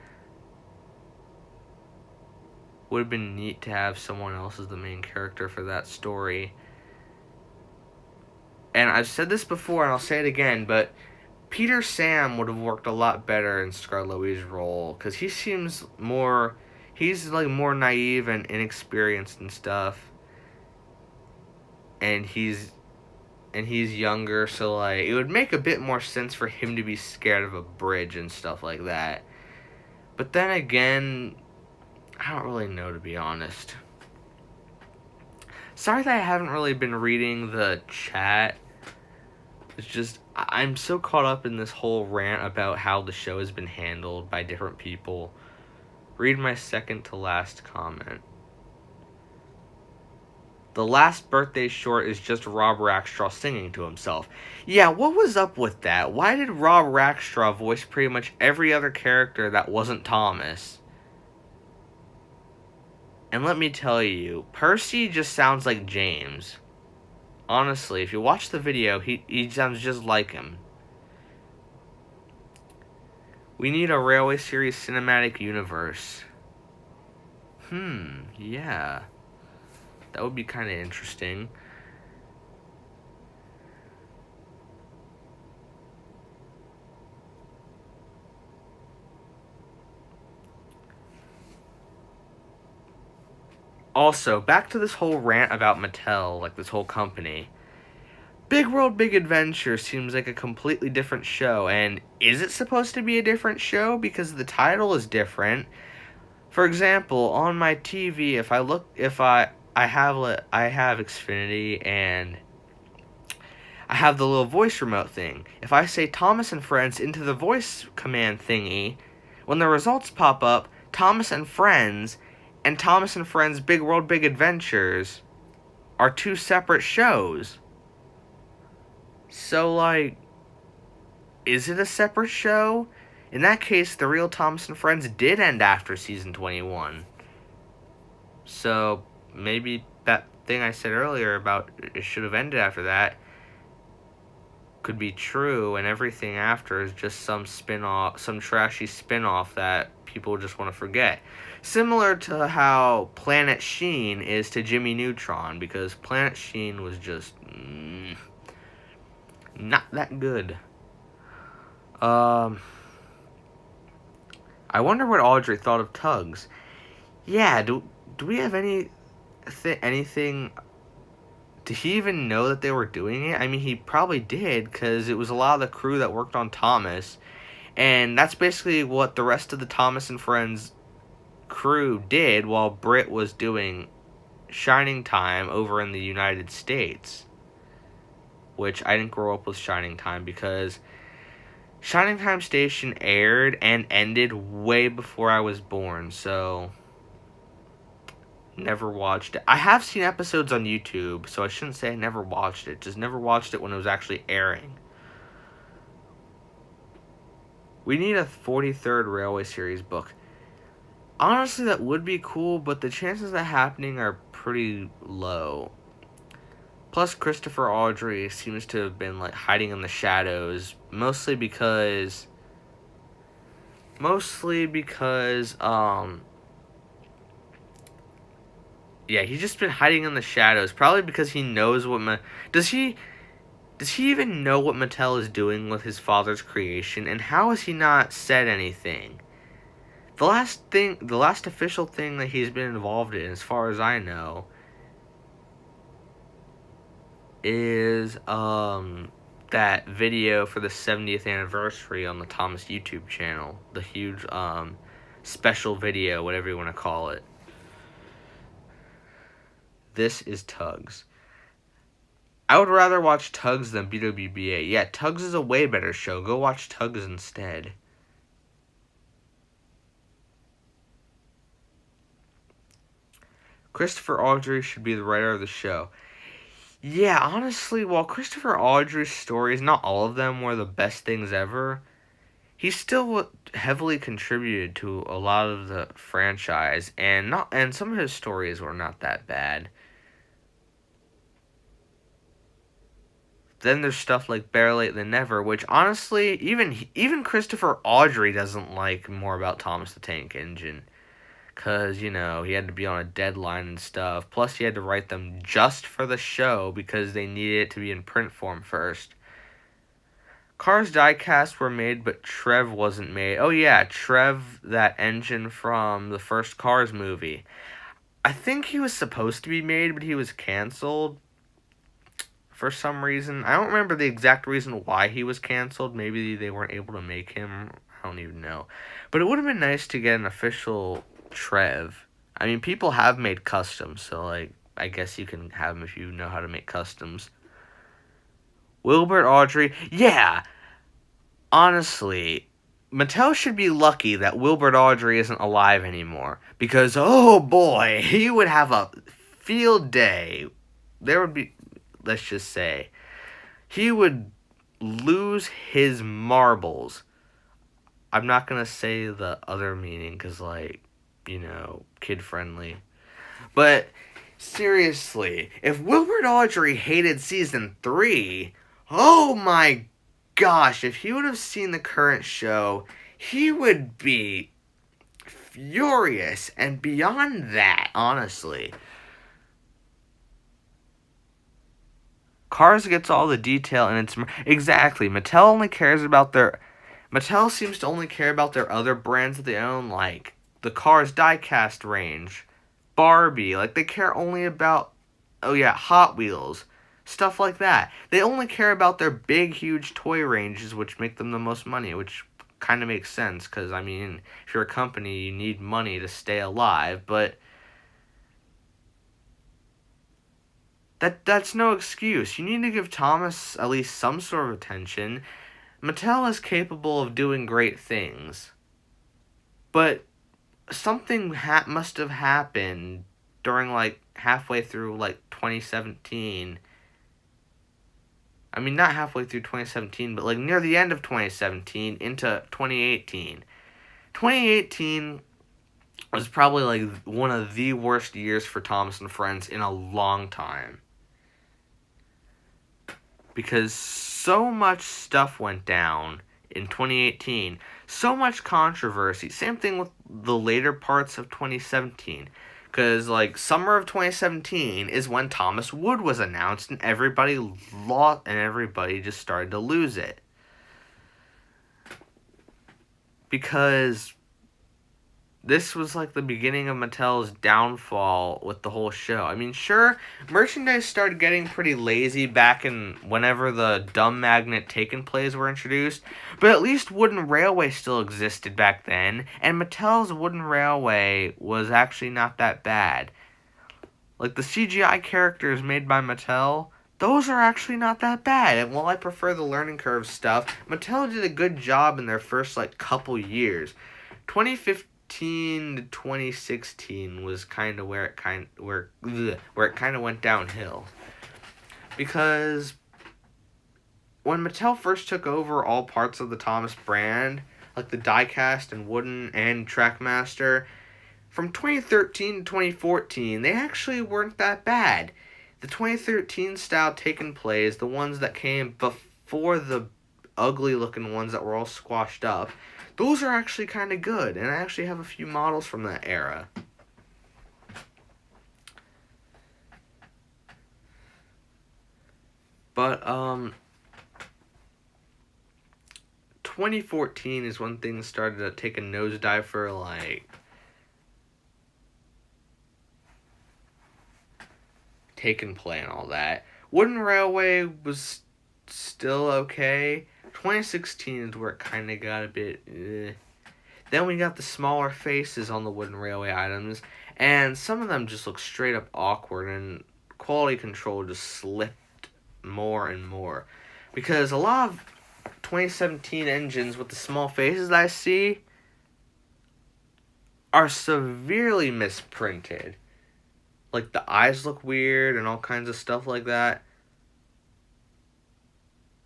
Would have been neat to have someone else as the main character for that story. And I've said this before and I'll say it again, but Peter Sam would have worked a lot better in Skarloey's role, because he seems more, he's like more naive and inexperienced and stuff, and he's younger, so like it would make a bit more sense for him to be scared of a bridge and stuff like that. But then again, I don't really know, to be honest. Sorry that I haven't really been reading the chat. It's just, I'm so caught up in this whole rant about how the show has been handled by different people. Read my second to last comment. The last birthday short is just Rob Rackstraw singing to himself. Yeah, what was up with that? Why did Rob Rackstraw voice pretty much every other character that wasn't Thomas? And let me tell you, Percy just sounds like James. Honestly, if you watch the video, he sounds just like him. We need a Railway Series cinematic universe. Yeah. That would be kind of interesting. Also, back to this whole rant about Mattel, like this whole company. Big World Big Adventure seems like a completely different show, and is it supposed to be a different show because the title is different? For example, on my TV, if I have Xfinity and I have the little voice remote thing. If I say Thomas and Friends into the voice command thingy, when the results pop up, Thomas and Friends and Thomas and Friends Big World Big Adventures are two separate shows. So, like, is it a separate show? In that case, the real Thomas and Friends did end after season 21. So, maybe that thing I said earlier about it should have ended after that could be true, and everything after is just some spin-off, some trashy spin-off that people just want to forget. Similar to how Planet Sheen is to Jimmy Neutron, because Planet Sheen was just not that good. I wonder what Audrey thought of Tugs. Yeah, do we have anything? Did he even know that they were doing it? I mean, he probably did, because it was a lot of the crew that worked on Thomas. And that's basically what the rest of the Thomas and Friends crew did while Britt was doing Shining Time over in the United States. Which I didn't grow up with Shining Time, because Shining Time Station aired and ended way before I was born, so never watched it. I have seen episodes on YouTube, so I shouldn't say I never watched it. Just never watched it when it was actually airing. We need a 43rd Railway Series book. Honestly, that would be cool, but the chances of that happening are pretty low. Plus, Christopher Audrey seems to have been like hiding in the shadows, mostly because yeah, he's just been hiding in the shadows. Probably because he knows what does he even know what Mattel is doing with his father's creation? And how has he not said anything? The last official thing that he's been involved in, as far as I know, is that video for the 70th anniversary on the Thomas YouTube channel. The huge special video, whatever you want to call it. This is Tugs. I would rather watch Tugs than BWBA. Yeah, Tugs is a way better show. Go watch Tugs instead. Christopher Audrey should be the writer of the show. Yeah, honestly, while Christopher Audrey's stories, not all of them, were the best things ever, he still heavily contributed to a lot of the franchise, and some of his stories were not that bad. Then there's stuff like Better Late Than Never, which honestly, even Christopher Audrey doesn't like more about Thomas the Tank Engine. Because, he had to be on a deadline and stuff. Plus, he had to write them just for the show because they needed it to be in print form first. Cars diecast were made, but Trev wasn't made. Oh, yeah, Trev, that engine from the first Cars movie. I think he was supposed to be made, but he was canceled for some reason. I don't remember the exact reason why he was canceled. Maybe they weren't able to make him. I don't even know. But it would have been nice to get an official Trev. I mean, people have made customs, so, I guess you can have them if you know how to make customs. Wilbert Audrey. Yeah! Honestly, Mattel should be lucky that Wilbert Audrey isn't alive anymore. Because, oh boy, he would have a field day. There would be, let's just say, he would lose his marbles. I'm not going to say the other meaning because, kid-friendly. But, seriously, if Wilbert Audrey hated Season 3, oh my gosh, if he would have seen the current show, he would be furious. And beyond that, honestly, Cars gets all the detail, and it's exactly. Mattel seems to only care about their other brands that they own, like the Cars diecast range, Barbie. Like, they care only about, Hot Wheels, stuff like that. They only care about their big, huge toy ranges, which make them the most money, which kind of makes sense, because, I mean, if you're a company, you need money to stay alive, but that's no excuse. You need to give Thomas at least some sort of attention. Mattel is capable of doing great things, but something must have happened during, halfway through, 2017. I mean, not halfway through 2017, but, near the end of 2017 into 2018. 2018 was probably, one of the worst years for Thomas and Friends in a long time. Because so much stuff went down in 2018. So much controversy. Same thing with the later parts of 2017. Because, summer of 2017 is when Thomas Wood was announced, and everybody just started to lose it. Because this was, the beginning of Mattel's downfall with the whole show. I mean, sure, merchandise started getting pretty lazy back in whenever the dumb magnet take and plays were introduced, but at least Wooden Railway still existed back then, and Mattel's Wooden Railway was actually not that bad. The CGI characters made by Mattel, those are actually not that bad, and while I prefer the learning curve stuff, Mattel did a good job in their first, couple years. 2015 to 2016 was kind of where it kind of went downhill, because when Mattel first took over all parts of the Thomas brand, like the diecast and wooden and Trackmaster, from 2013 to 2014 they actually weren't that bad. The 2013 style take-and plays, the ones that came before the ugly looking ones that were all squashed up, those are actually kind of good, and I actually have a few models from that era. But, 2014 is when things started to take a nosedive for, take and play and all that. Wooden Railway was still okay. 2016 is where it kind of got a bit Then we got the smaller faces on the Wooden Railway items, and some of them just look straight up awkward, and quality control just slipped more and more. Because a lot of 2017 engines with the small faces I see are severely misprinted. The eyes look weird and all kinds of stuff like that.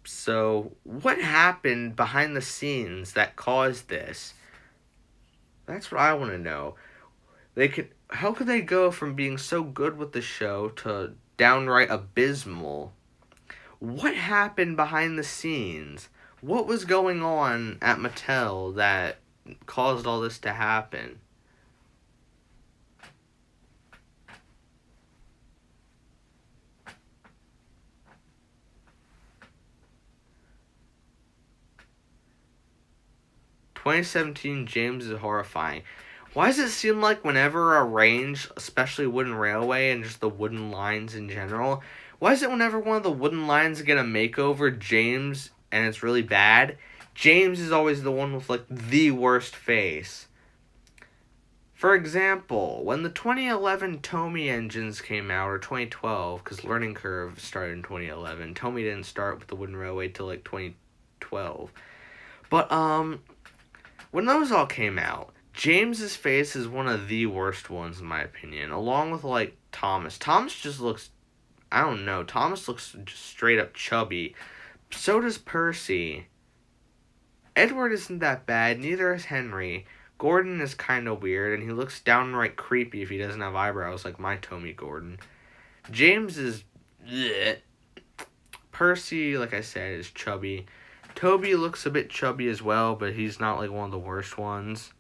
So, what happened behind the scenes that caused this? That's what I want to know. How could they go from being so good with the show to downright abysmal? What happened behind the scenes? What was going on at Mattel that caused all this to happen? "2017 James is horrifying." Why does it seem like whenever a range, especially wooden railway and just the wooden lines in general, why is it whenever one of the wooden lines get a makeover, James, and it's really bad, James is always the one with like the worst face? For example, when the 2011 Tomy engines came out, or 2012, because Learning Curve started in 2011, Tomy didn't start with the wooden railway till like 2012. But when those all came out, James's face is one of the worst ones in my opinion, along with like Thomas. Thomas just looks, I don't know, Thomas looks just straight up chubby. So does Percy. Edward isn't that bad, neither is Henry. Gordon is kind of weird, and he looks downright creepy if he doesn't have eyebrows like my Tommy Gordon. James is bleh. Percy, like I said, is chubby. Toby looks a bit chubby as well, but he's not like one of the worst ones.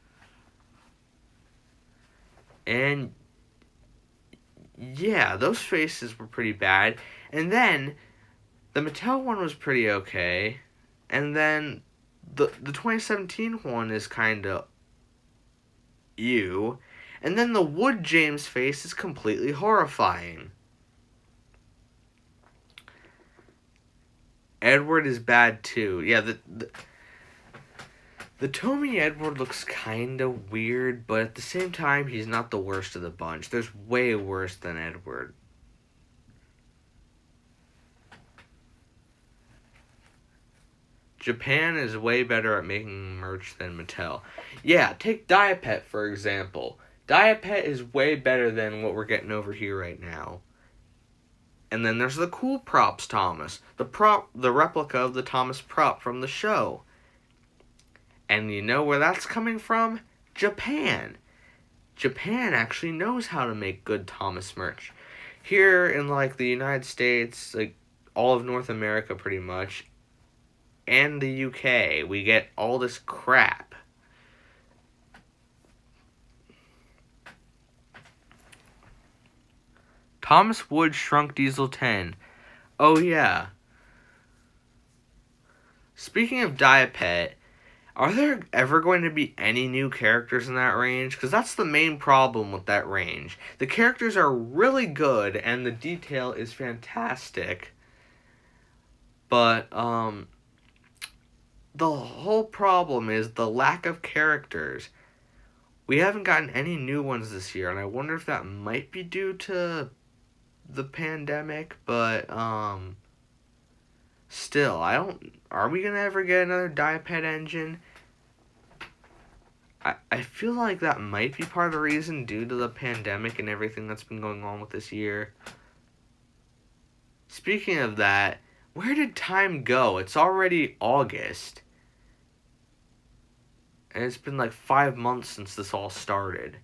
And yeah, those faces were pretty bad. And then the Mattel one was pretty okay. And then the 2017 one is kind of ew. And then the Wood James face is completely horrifying. Edward is bad too. Yeah, the Tommy Edward looks kind of weird, but at the same time, he's not the worst of the bunch. There's way worse than Edward. Japan is way better at making merch than Mattel. Yeah, take Diapet for example. Diapet is way better than what we're getting over here right now. And then there's the cool props Thomas. The replica of the Thomas prop from the show. And you know where that's coming from? Japan. Japan actually knows how to make good Thomas merch. Here in like the United States, like all of North America pretty much, and the UK, we get all this crap. Thomas Wood Shrunk Diesel 10. Oh yeah. Speaking of Diapet, are there ever going to be any new characters in that range? Because that's the main problem with that range. The characters are really good and the detail is fantastic. But, the whole problem is the lack of characters. We haven't gotten any new ones this year, and I wonder if that might be due to the pandemic, but, still, are we gonna ever get another Diapet engine? I feel like that might be part of the reason due to the pandemic and everything that's been going on with this year. Speaking of that, where did time go? It's already August. And it's been like 5 months since this all started.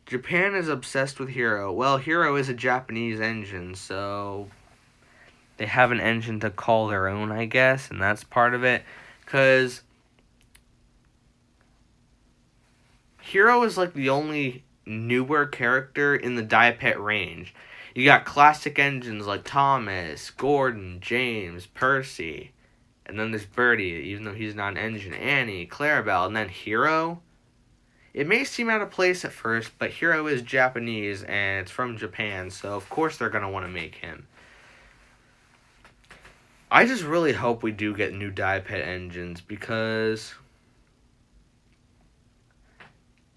Japan is obsessed with Hero. Well, Hero is a Japanese engine, so they have an engine to call their own, I guess, and that's part of it. Because Hero is like the only newer character in the Diapet range. You got classic engines like Thomas, Gordon, James, Percy. And then there's Birdie, even though he's not an engine. Annie, Clarabelle, and then Hero. It may seem out of place at first, but Hero is Japanese and it's from Japan, so of course they're going to want to make him. I just really hope we do get new Diapet engines because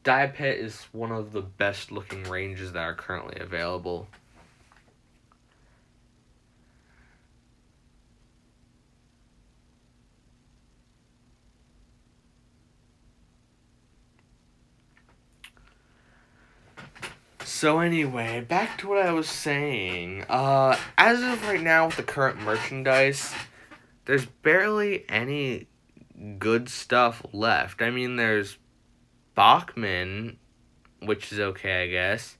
Diapet is one of the best looking ranges that are currently available. So anyway, back to what I was saying. As of right now with the current merchandise, there's barely any good stuff left. I mean, there's Bachman, which is okay, I guess.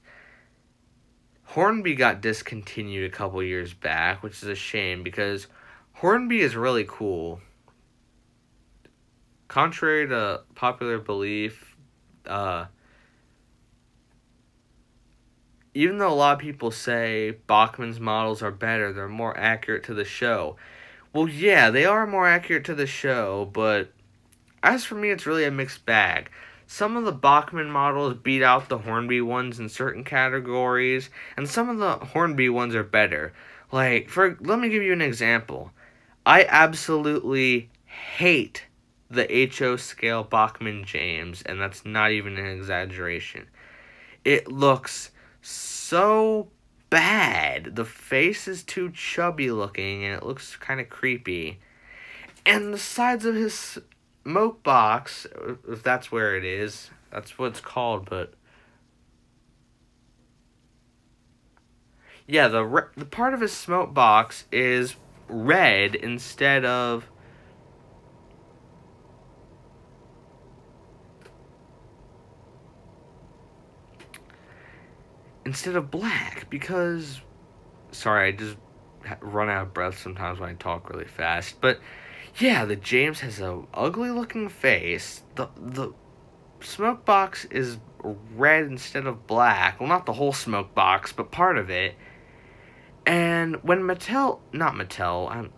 Hornby got discontinued a couple years back, which is a shame because Hornby is really cool. Contrary to popular belief, even though a lot of people say Bachman's models are better, they're more accurate to the show. Well, yeah, they are more accurate to the show, but as for me, it's really a mixed bag. Some of the Bachman models beat out the Hornby ones in certain categories, and some of the Hornby ones are better. Let me give you an example. I absolutely hate the HO scale Bachman James, and that's not even an exaggeration. It looks so bad. The face is too chubby looking, and it looks kind of creepy. And the sides of his smoke box, if that's where it is, that's what it's called, but yeah, the part of his smoke box is red instead of black, because sorry, I just run out of breath sometimes when I talk really fast. But yeah, the James has a ugly looking face. The smoke box is red instead of black. Well, not the whole smoke box, but part of it. And when not Mattel,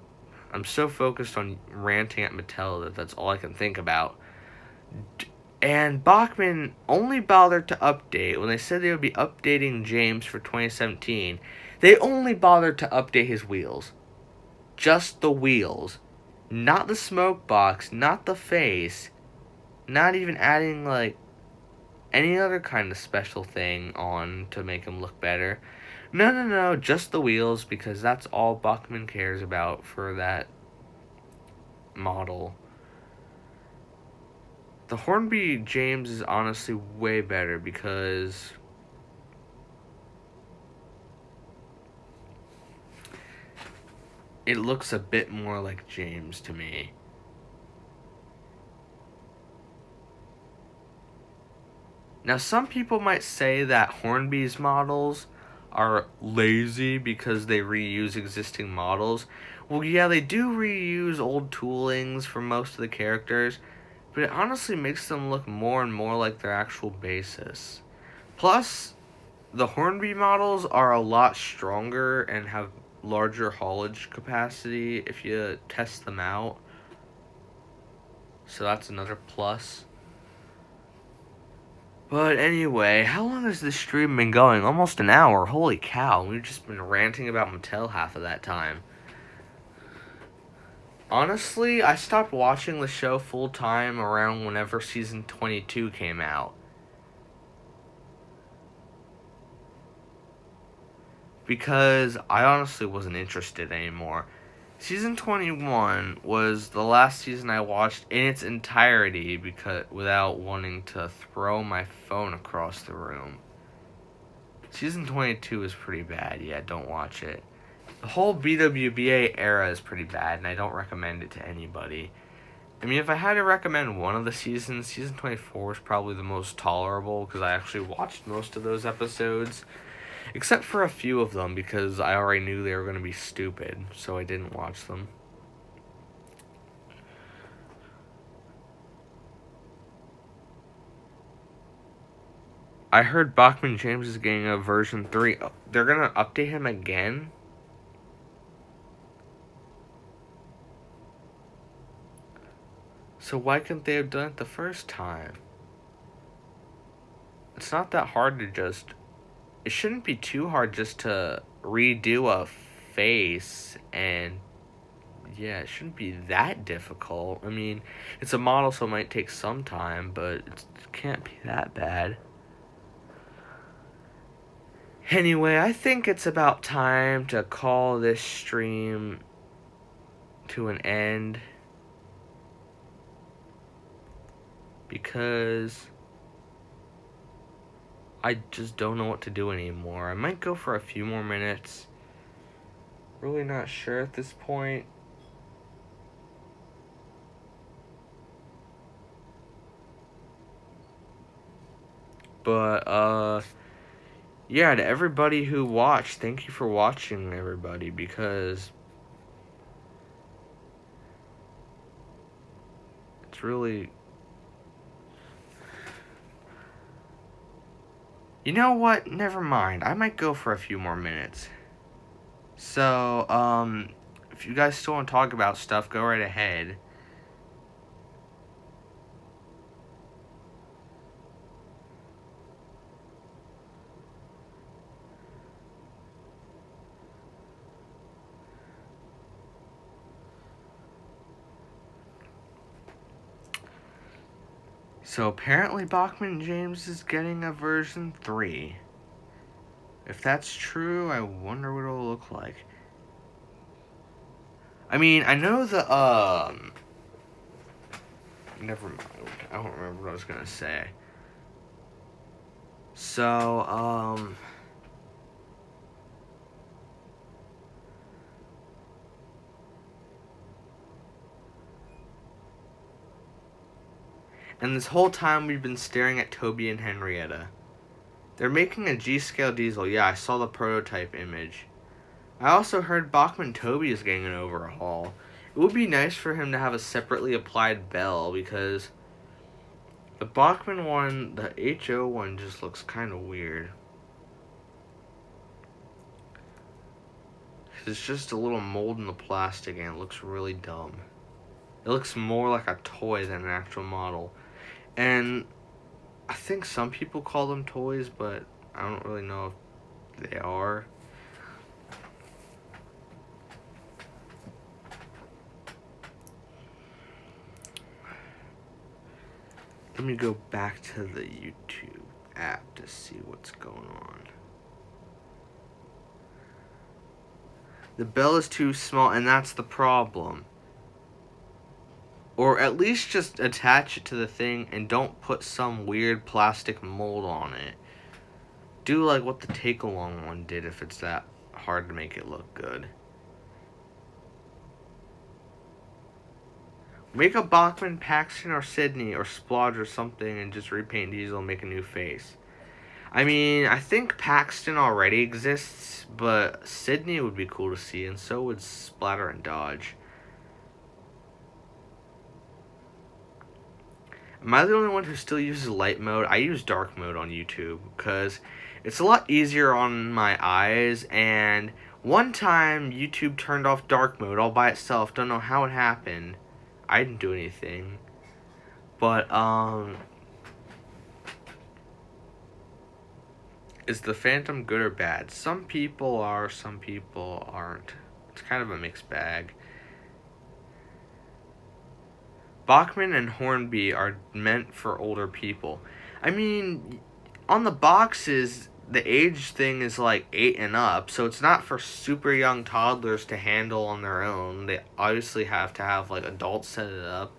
I'm so focused on ranting at Mattel that that's all I can think about. And Bachman only bothered to update when they said they would be updating James for 2017. They only bothered to update his wheels. Just the wheels. Not the smoke box, not the face, not even adding like any other kind of special thing on to make him look better. No, just the wheels because that's all Bachman cares about for that model. The Hornby James is honestly way better because it looks a bit more like James to me. Now, some people might say that Hornby's models are lazy because they reuse existing models. Well, yeah, they do reuse old toolings for most of the characters, but it honestly makes them look more and more like their actual basis. Plus, the Hornby models are a lot stronger and have larger haulage capacity if you test them out. So that's another plus. But anyway, how long has this stream been going? Almost an hour. Holy cow. We've just been ranting about Mattel half of that time. Honestly, I stopped watching the show full time around whenever season 22 came out. Because I honestly wasn't interested anymore. Season 21 was the last season I watched in its entirety because without wanting to throw my phone across the room. Season 22 is pretty bad. Yeah, don't watch it. The whole BWBA era is pretty bad, and I don't recommend it to anybody. I mean, if I had to recommend one of the seasons, season 24 is probably the most tolerable because I actually watched most of those episodes. Except for a few of them because I already knew they were going to be stupid, so I didn't watch them. I heard Bachman James is getting a version 3. They're going to update him again? So why couldn't they have done it the first time? It's not that hard to just... It shouldn't be too hard just to redo a face and... Yeah, it shouldn't be that difficult. I mean, it's a model, so it might take some time, but it can't be that bad. Anyway, I think it's about time to call this stream to an end. Because I just don't know what to do anymore. I might go for a few more minutes. Really not sure at this point. But, yeah, to everybody who watched, thank you for watching, everybody, because it's really... You know what? Never mind. I might go for a few more minutes. So, if you guys still want to talk about stuff, go right ahead. So apparently Bachman James is getting a version 3. If that's true, I wonder what it'll look like. I mean, I know the, never mind. I don't remember what I was gonna say. So, and this whole time we've been staring at Toby and Henrietta. They're making a G-scale diesel. Yeah, I saw the prototype image. I also heard Bachman Toby is getting an overhaul. It would be nice for him to have a separately applied bell, because the Bachman one, the HO one, just looks kind of weird. It's just a little mold in the plastic and it looks really dumb. It looks more like a toy than an actual model. And I think some people call them toys, but I don't really know if they are. Let me go back to the YouTube app to see what's going on. The bell is too small, and that's the problem. Or at least just attach it to the thing and don't put some weird plastic mold on it. Do like what the take-along one did if it's that hard to make it look good. Make a Bachman, Paxton, or Sydney, or Splodge or something and just repaint Diesel and make a new face. I mean, I think Paxton already exists, but Sydney would be cool to see, and so would Splatter and Dodge. Am I the only one who still uses light mode? I use dark mode on YouTube, because it's a lot easier on my eyes, and one time YouTube turned off dark mode all by itself. Don't know how it happened. I didn't do anything. But, is the Phantom good or bad? Some people are, some people aren't. It's kind of a mixed bag. Bachman and Hornby are meant for older people. I mean, on the boxes, the age thing is like 8 and up, so it's not for super young toddlers to handle on their own. They obviously have to have like adults set it up.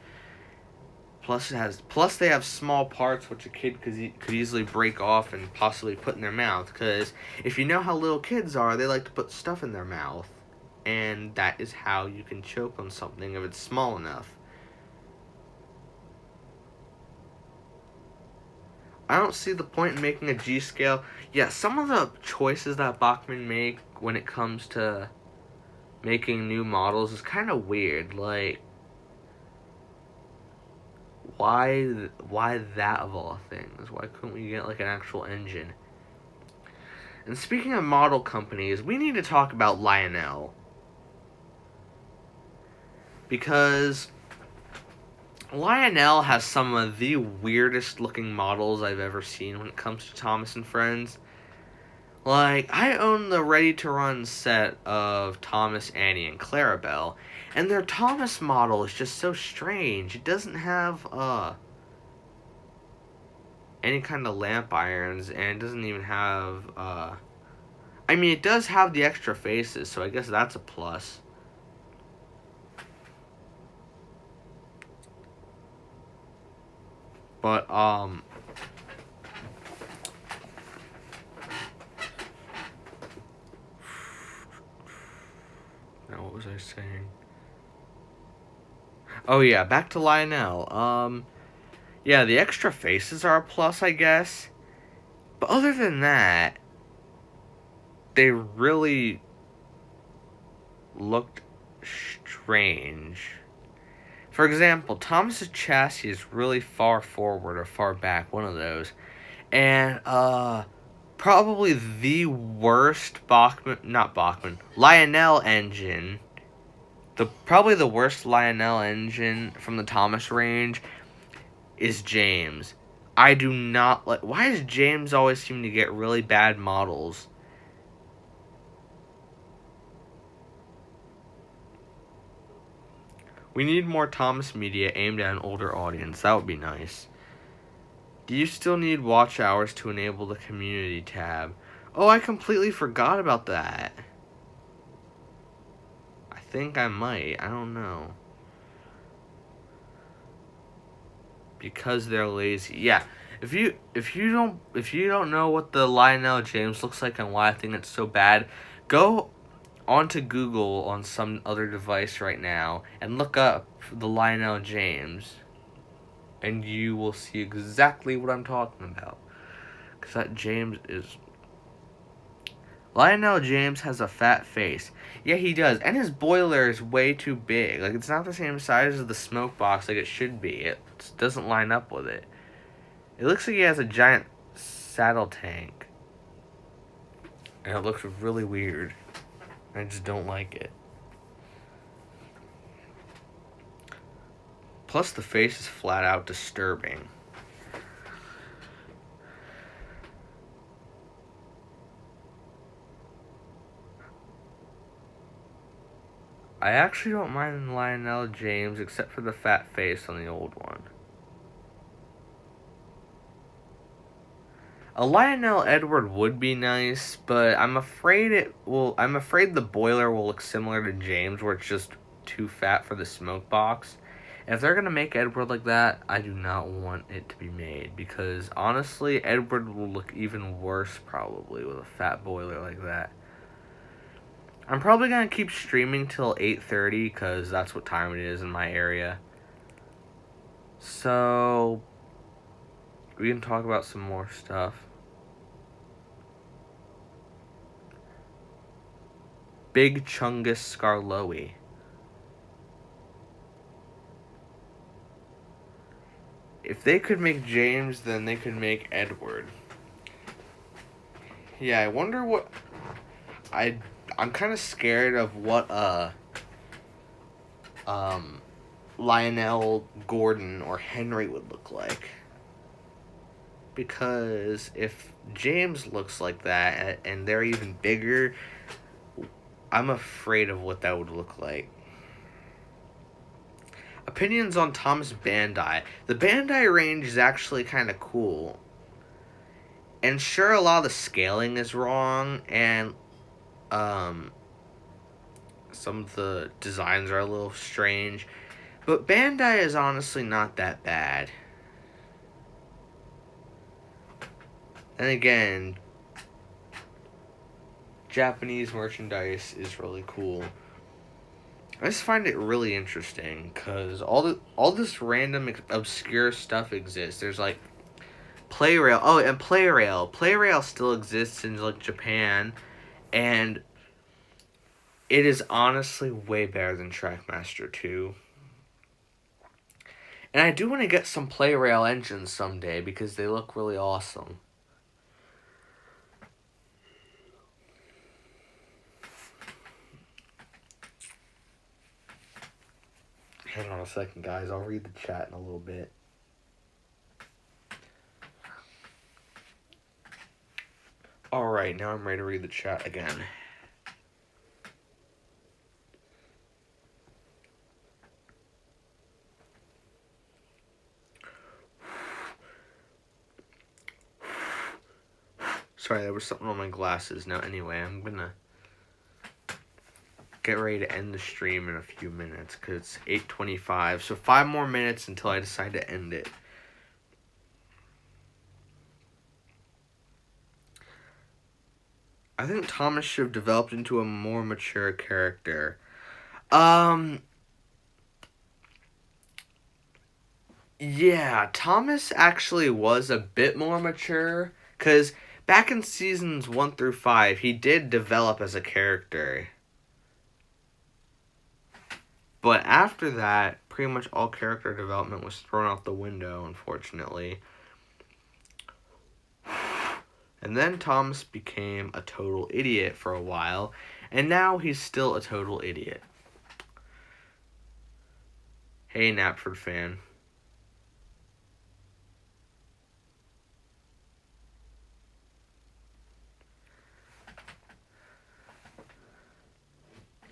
Plus they have small parts which a kid could easily break off and possibly put in their mouth. Because if you know how little kids are, they like to put stuff in their mouth, and that is how you can choke on something if it's small enough. I don't see the point in making a G-scale. Yeah, some of the choices that Bachman make when it comes to making new models is kind of weird. Like, why that of all things? Why couldn't we get like an actual engine? And speaking of model companies, we need to talk about Lionel. Because Lionel has some of the weirdest looking models I've ever seen when it comes to Thomas and Friends. Like, I own the ready-to-run set of Thomas, Annie, and Clarabelle, and their Thomas model is just so strange. It doesn't have, any kind of lamp irons, and it doesn't even have, I mean, it does have the extra faces, so I guess that's a plus. But, Now, what was I saying? Oh yeah, back to Lionel. Yeah, the extra faces are a plus, I guess. But other than that, they really looked strange. For example, Thomas's chassis is really far forward or far back, one of those. And probably the worst Lionel engine. Probably the worst Lionel engine from the Thomas range is James. I do not like. Why does James always seem to get really bad models? We need more Thomas media aimed at an older audience. That would be nice. Do you still need watch hours to enable the community tab? Oh, I completely forgot about that. I think I might. I don't know. Because they're lazy. Yeah. If you don't know what the Lionel James looks like and why I think it's so bad, go onto Google on some other device right now and look up the Lionel James, and you will see exactly what I'm talking about. Because that James is... Lionel James has a fat face. Yeah, he does. And his boiler is way too big. Like, it's not the same size as the smoke box like it should be. It doesn't line up with it. It looks like he has a giant saddle tank. And it looks really weird. I just don't like it. Plus, the face is flat out disturbing. I actually don't mind Lionel James except for the fat face on the old one. A Lionel Edward would be nice, but I'm afraid the boiler will look similar to James, where it's just too fat for the smoke box. And if they're gonna make Edward like that, I do not want it to be made, because honestly, Edward will look even worse probably with a fat boiler like that. I'm probably gonna keep streaming till 8:30 because that's what time it is in my area. So we can talk about some more stuff. Big Chungus Skarloey. If they could make James, then they could make Edward. Yeah, I wonder what... I'm kind of scared of what Lionel, Gordon, or Henry would look like. Because if James looks like that and they're even bigger, I'm afraid of what that would look like. Opinions on Thomas Bandai. The Bandai range is actually kind of cool. And sure, a lot of the scaling is wrong, and some of the designs are a little strange. But Bandai is honestly not that bad. And again, Japanese merchandise is really cool. I just find it really interesting because all this random obscure stuff exists. There's like Playrail. Oh, and Playrail. Playrail still exists in like Japan, and it is honestly way better than Trackmaster 2. And I do want to get some Playrail engines someday because they look really awesome. Hang on a second, guys. I'll read the chat in a little bit. Alright, now I'm ready to read the chat again. Sorry, there was something on my glasses. Now, anyway, I'm gonna get ready to end the stream in a few minutes because it's 8:25. So 5 more minutes until I decide to end it. I think Thomas should have developed into a more mature character. Um, yeah, Thomas actually was a bit more mature, because back in seasons 1 through 5, he did develop as a character. But after that, pretty much all character development was thrown out the window, unfortunately. And then Thomas became a total idiot for a while, and now he's still a total idiot. Hey, Knapford fan.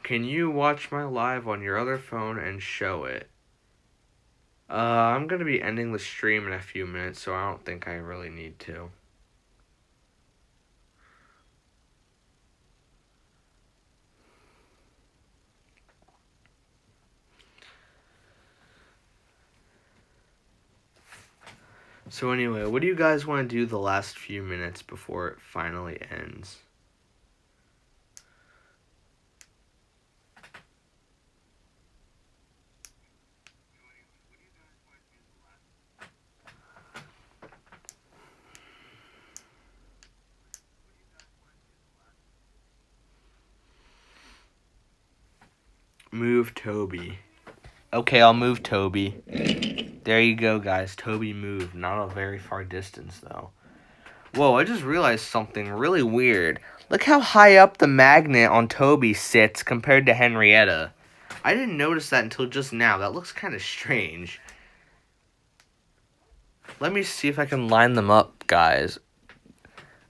Can you watch my live on your other phone and show it? I'm going to be ending the stream in a few minutes, so I don't think I really need to. So anyway, what do you guys want to do the last few minutes before it finally ends? Move Toby. Okay, I'll move Toby. There you go, guys. Toby moved. Not a very far distance, though. Whoa, I just realized something really weird. Look how high up the magnet on Toby sits compared to Henrietta. I didn't notice that until just now. That looks kind of strange. Let me see if I can line them up, guys.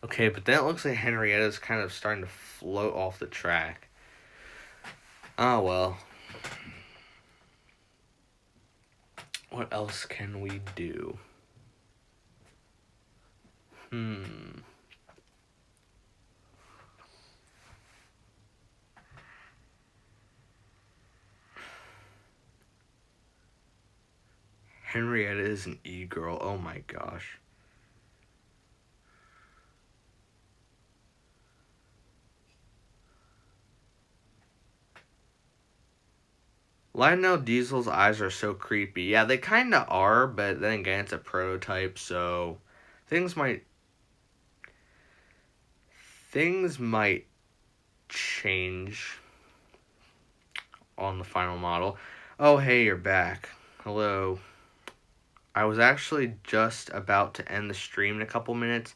Okay, but then it looks like Henrietta's kind of starting to float off the track. Oh, well. What else can we do? Henrietta is an e-girl. Oh my gosh. Lionel Diesel's eyes are so creepy. Yeah, they kind of are, but then again, it's a prototype, so things might change on the final model. Oh, hey, you're back. Hello. I was actually just about to end the stream in a couple minutes.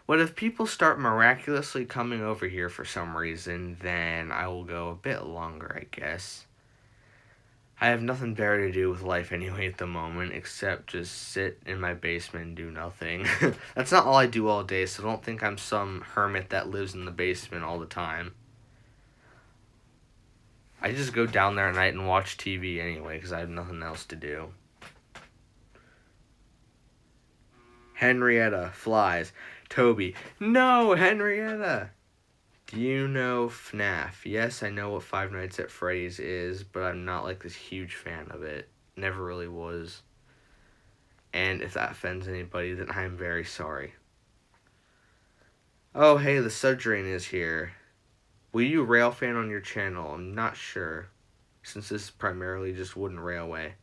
What if people start miraculously coming over here for some reason, then I will go a bit longer, I guess. I have nothing better to do with life anyway at the moment, except just sit in my basement and do nothing. That's not all I do all day, so don't think I'm some hermit that lives in the basement all the time. I just go down there at night and watch TV anyway, because I have nothing else to do. Henrietta flies. Toby, no, Henrietta! Do you know FNAF? Yes, I know what Five Nights at Freddy's is, but I'm not like this huge fan of it. Never really was. And if that offends anybody, then I'm very sorry. Oh, hey, the Subdrain is here. Will you rail fan on your channel? I'm not sure, since this is primarily just wooden railway.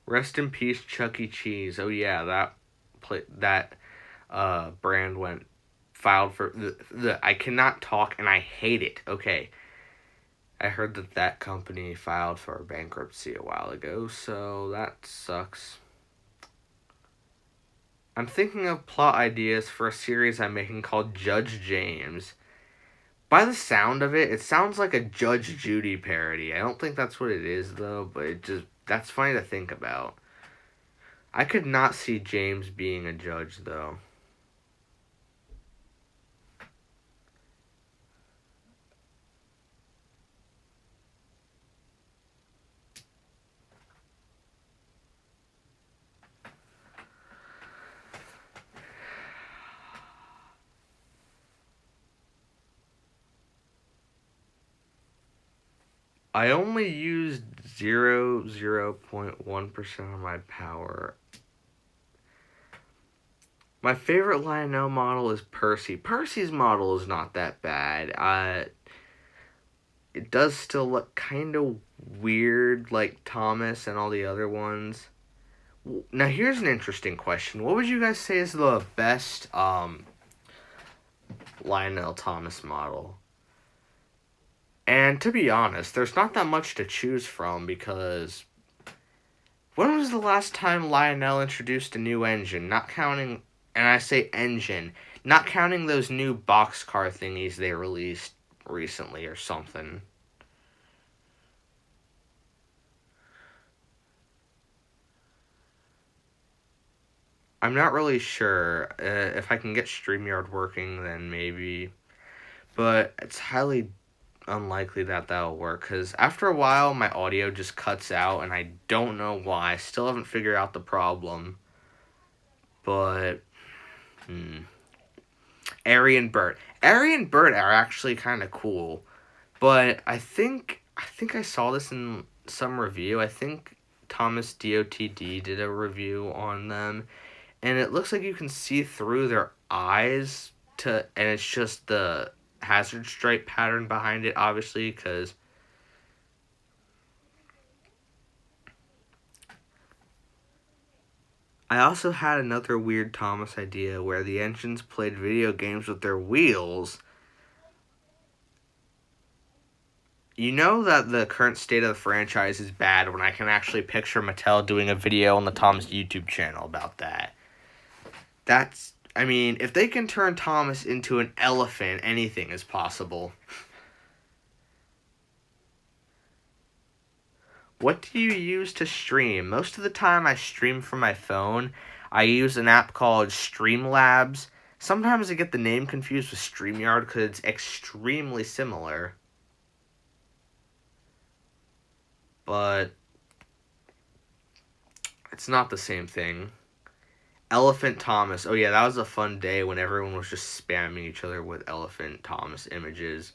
Rest in peace, Chuck E. Cheese. Oh yeah, that brand went filed for the I cannot talk and I hate it. Okay. I heard that company filed for bankruptcy a while ago, so that sucks. I'm thinking of plot ideas for a series I'm making called Judge James. By the sound of it, it sounds like a Judge Judy parody. I don't think that's what it is, though, but that's funny to think about. I could not see James being a judge, though. I only used 0.1% of my power. My favorite Lionel model is Percy. Percy's model is not that bad. It does still look kind of weird like Thomas and all the other ones. Now here's an interesting question. What would you guys say is the best Lionel Thomas model? And to be honest, there's not that much to choose from because when was the last time Lionel introduced a new engine? Not counting, and I say engine, not counting those new boxcar thingies they released recently or something. I'm not really sure. If I can get StreamYard working, then maybe. But it's highly unlikely that that'll work because after a while my audio just cuts out and I don't know why. I still haven't figured out the problem. But Ari and Bert. Ari and Bert are actually kind of cool. But I think I saw this in some review. I think Thomas DOTD did a review on them, and it looks like you can see through their eyes and it's just the hazard stripe pattern behind it, obviously, because I also had another weird Thomas idea where the engines played video games with their wheels. You know that the current state of the franchise is bad when I can actually picture Mattel doing a video on the Thomas YouTube channel about that. I mean, if they can turn Thomas into an elephant, anything is possible. What do you use to stream? Most of the time I stream from my phone. I use an app called Streamlabs. Sometimes I get the name confused with StreamYard because it's extremely similar. But it's not the same thing. Elephant Thomas. Oh yeah, that was a fun day when everyone was just spamming each other with Elephant Thomas images.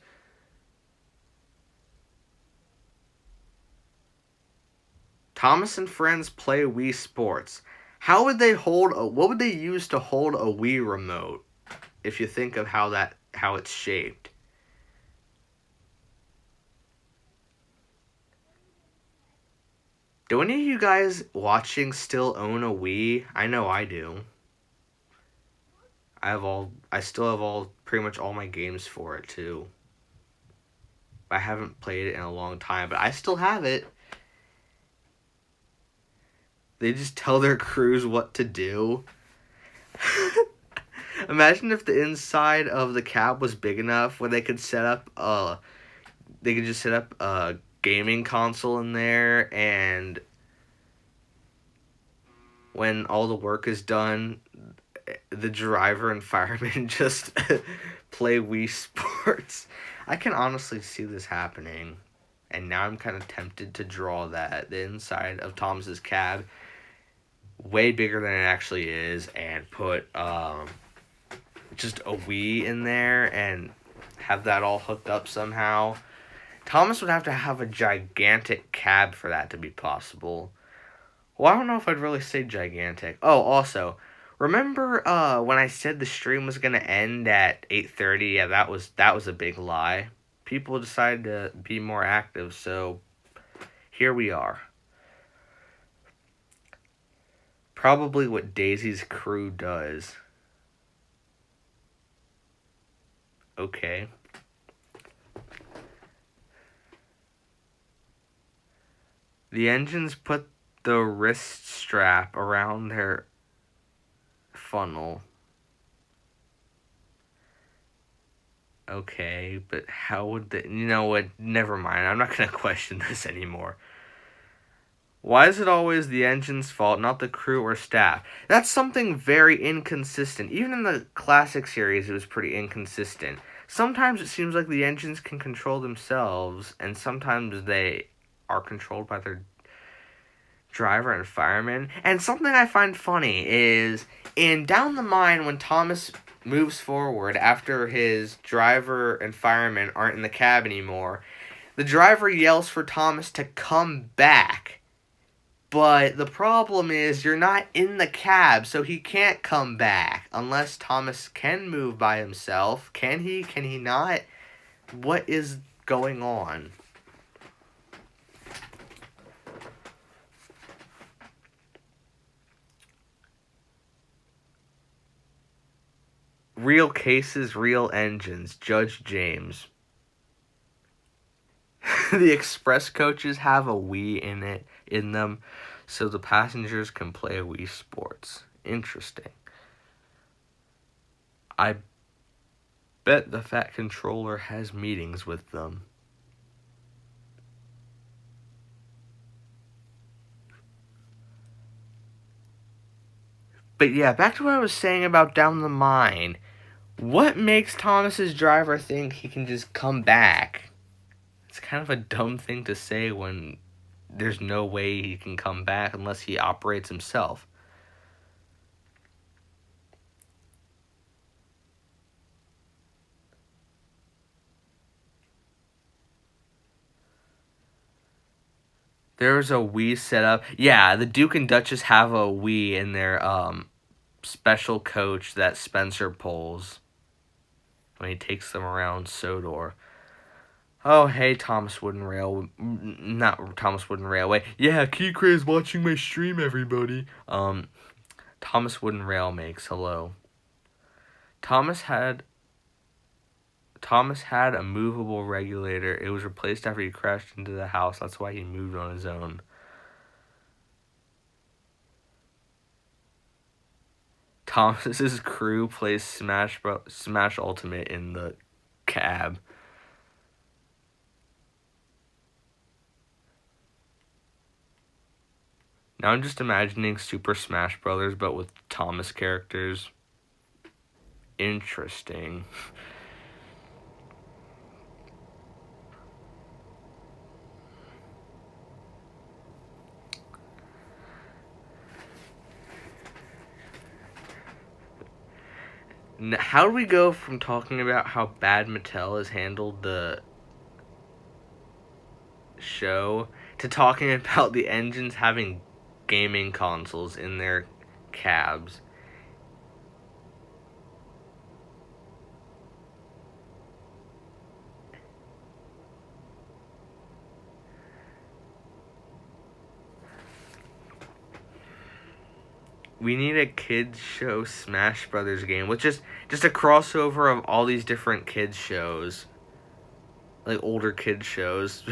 Thomas and friends play Wii Sports. How would they what would they use to hold a Wii remote? If you think of how it's shaped. Do any of you guys watching still own a Wii? I know I do. I still have pretty much all my games for it too. I haven't played it in a long time, but I still have it. They just tell their crews what to do. Imagine if the inside of the cab was big enough where they could just set up a gaming console in there, and when all the work is done, the driver and fireman just play Wii Sports. I can honestly see this happening, and now I'm kind of tempted to draw the inside of Thomas's cab way bigger than it actually is, and put just a Wii in there and have that all hooked up somehow. Thomas would have to have a gigantic cab for that to be possible. Well, I don't know if I'd really say gigantic. Oh, also, remember when I said the stream was gonna end at 8:30? Yeah, that was a big lie. People decided to be more active, so here we are. Probably what Daisy's crew does. Okay. The engines put the wrist strap around their funnel. Okay, but how would you know what? Never mind. I'm not going to question this anymore. Why is it always the engine's fault, not the crew or staff? That's something very inconsistent. Even in the classic series, it was pretty inconsistent. Sometimes it seems like the engines can control themselves, and sometimes they are controlled by their driver and fireman. And something I find funny is in Down the Mine, when Thomas moves forward after his driver and fireman aren't in the cab anymore, The driver yells for Thomas to come back. But the problem is you're not in the cab, so he can't come back. Unless Thomas can move by himself. Can he? Can he not? What is going on? Real cases, real engines. Judge James. The express coaches have a Wii in them, so the passengers can play Wii Sports. Interesting. I bet the fat controller has meetings with them. But yeah, back to what I was saying about down the mine. What makes Thomas's driver think he can just come back? It's kind of a dumb thing to say when there's no way he can come back unless he operates himself. There's a Wii setup. Yeah, the Duke and Duchess have a Wii in their special coach that Spencer pulls when he takes them around Sodor. Oh, hey, Thomas Wooden Rail. Not Thomas Wooden Railway. Yeah, Key Cray's watching my stream, everybody. Thomas Wooden Rail makes hello. Thomas had a movable regulator. It was replaced after he crashed into the house. That's why he moved on his own. Thomas's crew plays Smash Ultimate in the cab. Now I'm just imagining Super Smash Brothers, but with Thomas characters. Interesting. How do we go from talking about how bad Mattel has handled the show to talking about the engines having gaming consoles in their cabs? We need a kids show Smash Brothers game with just a crossover of all these different kids shows, like older kids shows.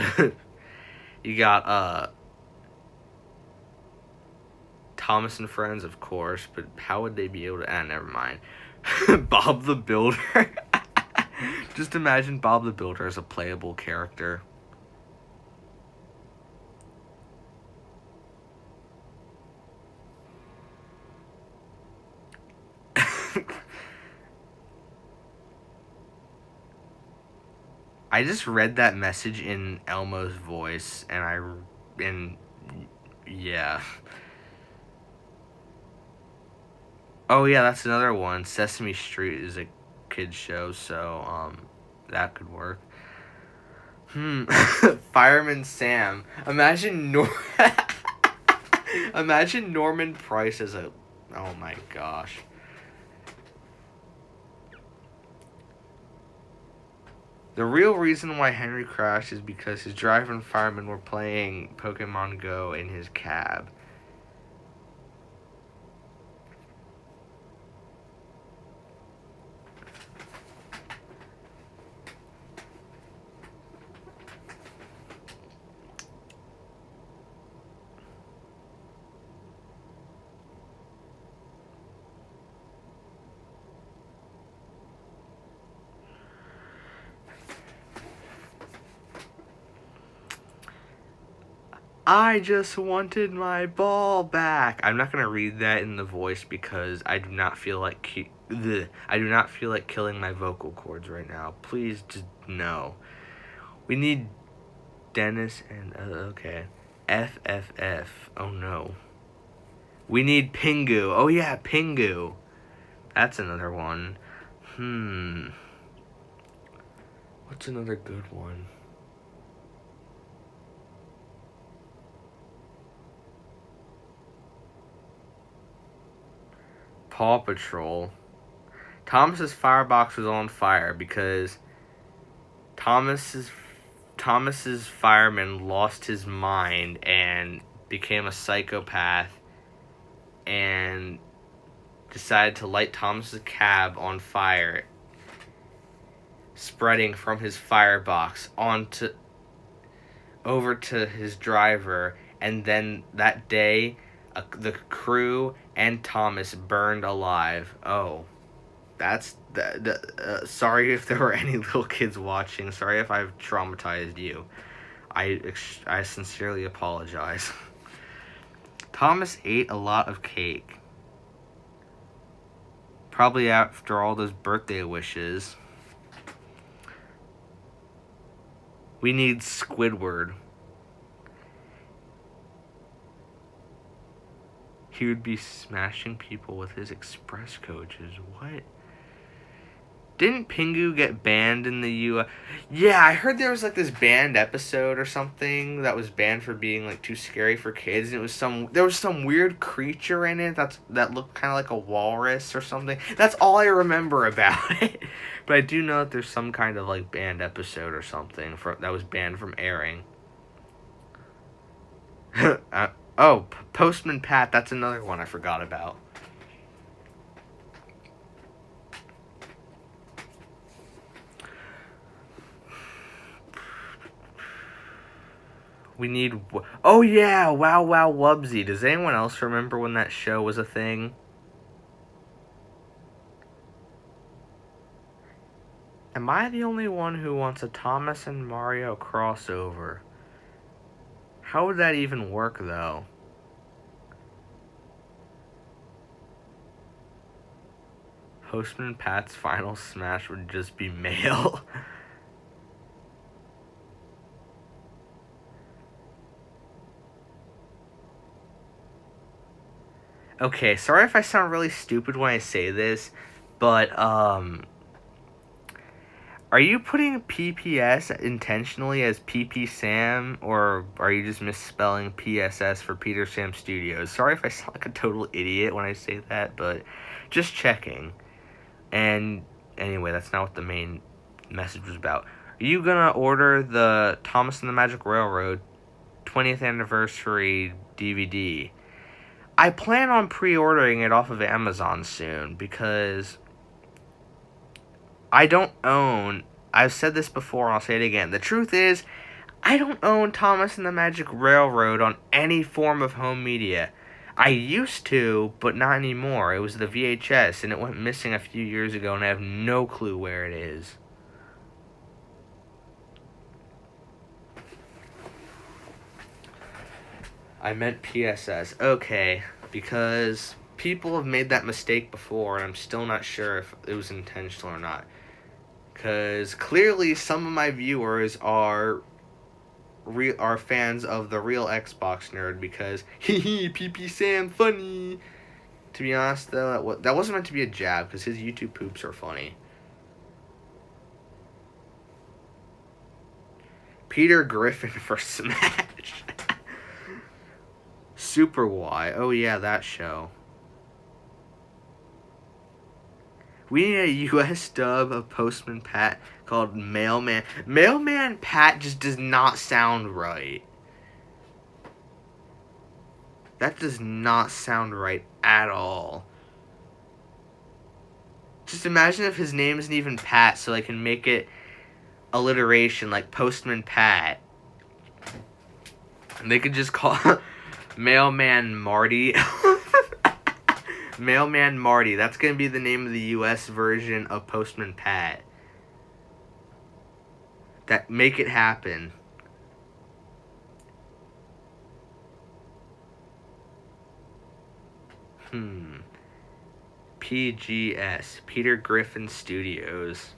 You got Thomas and Friends, of course, but how would they be able to? Never mind. Bob the Builder. Just imagine Bob the Builder as a playable character. I just read that message in Elmo's voice, and yeah. Oh yeah, that's another one. Sesame Street is a kids show, so that could work. Fireman Sam. Imagine Norman Price as a. Oh my gosh. The real reason why Henry crashed is because his driver and fireman were playing Pokemon Go in his cab. I just wanted my ball back. I'm not gonna read that in the voice because I do not feel like killing my vocal cords right now. Please, just no. We need Dennis and okay, FFF. Oh no. We need Pingu. Oh yeah, Pingu. That's another one. What's another good one? Paw Patrol. Thomas's firebox was on fire because Thomas's fireman lost his mind and became a psychopath and decided to light Thomas's cab on fire, spreading from his firebox over to his driver, and then that day the crew and Thomas burned alive. Oh, that's sorry if there were any little kids watching. Sorry if I've traumatized you. I sincerely apologize. Thomas ate a lot of cake. Probably after all those birthday wishes. We need Squidward. He would be smashing people with his express coaches. What? Didn't Pingu get banned in the U.S.? Yeah, I heard there was like this banned episode or something that was banned for being like too scary for kids. And there was some weird creature in it that looked kind of like a walrus or something. That's all I remember about it. But I do know that there's some kind of like banned episode or something that was banned from airing. Postman Pat. That's another one I forgot about. We need... Oh, yeah! Wow Wow Wubsy. Does anyone else remember when that show was a thing? Am I the only one who wants a Thomas and Mario crossover? How would that even work, though? Postman Pat's final smash would just be mail. Okay, sorry if I sound really stupid when I say this, but, are you putting PPS intentionally as PP Sam, or are you just misspelling PSS for Peter Sam Studios? Sorry if I sound like a total idiot when I say that, but just checking. And anyway, that's not what the main message was about. Are you gonna order the Thomas and the Magic Railroad 20th anniversary DVD? I plan on pre-ordering it off of Amazon soon because I don't own... I've said this before and I'll say it again. The truth is, I don't own Thomas and the Magic Railroad on any form of home media. I used to, but not anymore. It was the VHS and it went missing a few years ago and I have no clue where it is. I meant PSS. Okay, because people have made that mistake before, and I'm still not sure if it was intentional or not. Because clearly some of my viewers are fans of the real Xbox Nerd because, hee PP Sam, funny. To be honest, though, that wasn't meant to be a jab, because his YouTube poops are funny. Peter Griffin for Smash. Super Y. Oh yeah, that show. We need a US dub of Postman Pat called Mailman. Mailman Pat just does not sound right. That does not sound right at all. Just imagine if his name isn't even Pat, so I can make it alliteration like Postman Pat. And they could just call Mailman Marty. Mailman Marty. That's going to be the name of the US version of Postman Pat. Make it happen. PGS. Peter Griffin Studios.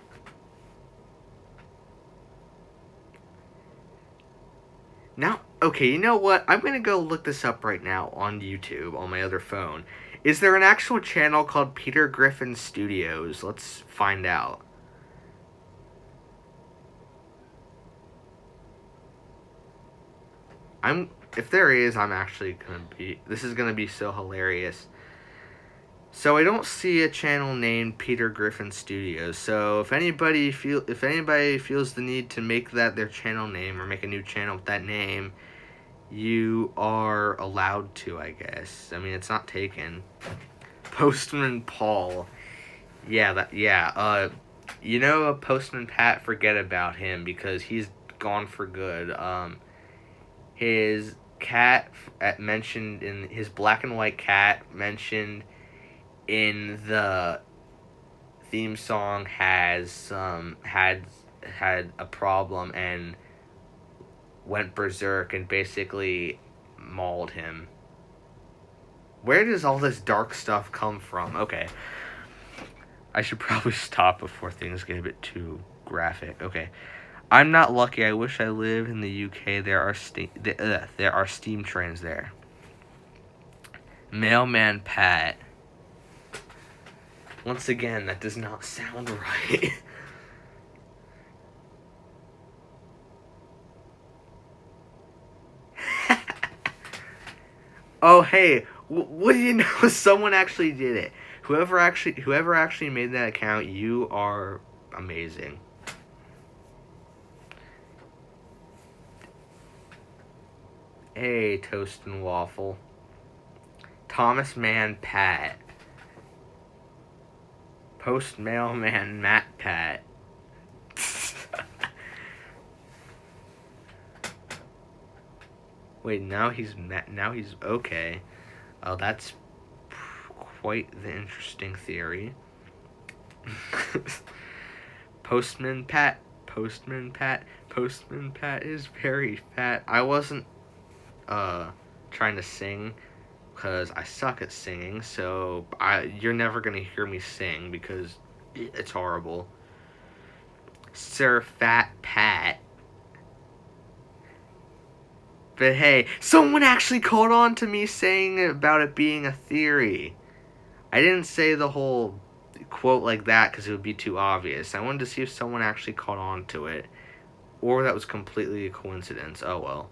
Now, okay, you know what? I'm going to go look this up right now on YouTube on my other phone. Is there an actual channel called Peter Griffin Studios? Let's find out. If there is, I'm actually going to be... This is going to be so hilarious. So I don't see a channel named Peter Griffin Studios. So if anybody feels the need to make that their channel name or make a new channel with that name, you are allowed to, I guess. I mean, it's not taken. Postman Paul. You know, Postman Pat, forget about him because he's gone for good. His cat mentioned in his black and white cat mentioned in the theme song has had a problem and went berserk and basically mauled him. Where does all this dark stuff come from? Okay. I should probably stop before things get a bit too graphic. Okay. I'm not lucky. I wish I lived in the UK. There are steam trains there. Mailman Pat. Once again, that does not sound right. Oh, hey, what do you know? Someone actually did it. Whoever actually made that account, you are amazing. Hey, Toast and Waffle. Thomas Man Pat. Post Mailman Matt Pat. Wait, now he's okay. Oh, that's quite the interesting theory. Postman Pat is very fat. I wasn't trying to sing because I suck at singing, so you're never gonna hear me sing because it's horrible. Sir Fat Pat. But hey, someone actually caught on to me saying about it being a theory. I didn't say the whole quote like that because it would be too obvious. I wanted to see if someone actually caught on to it. Or that was completely a coincidence. Oh well.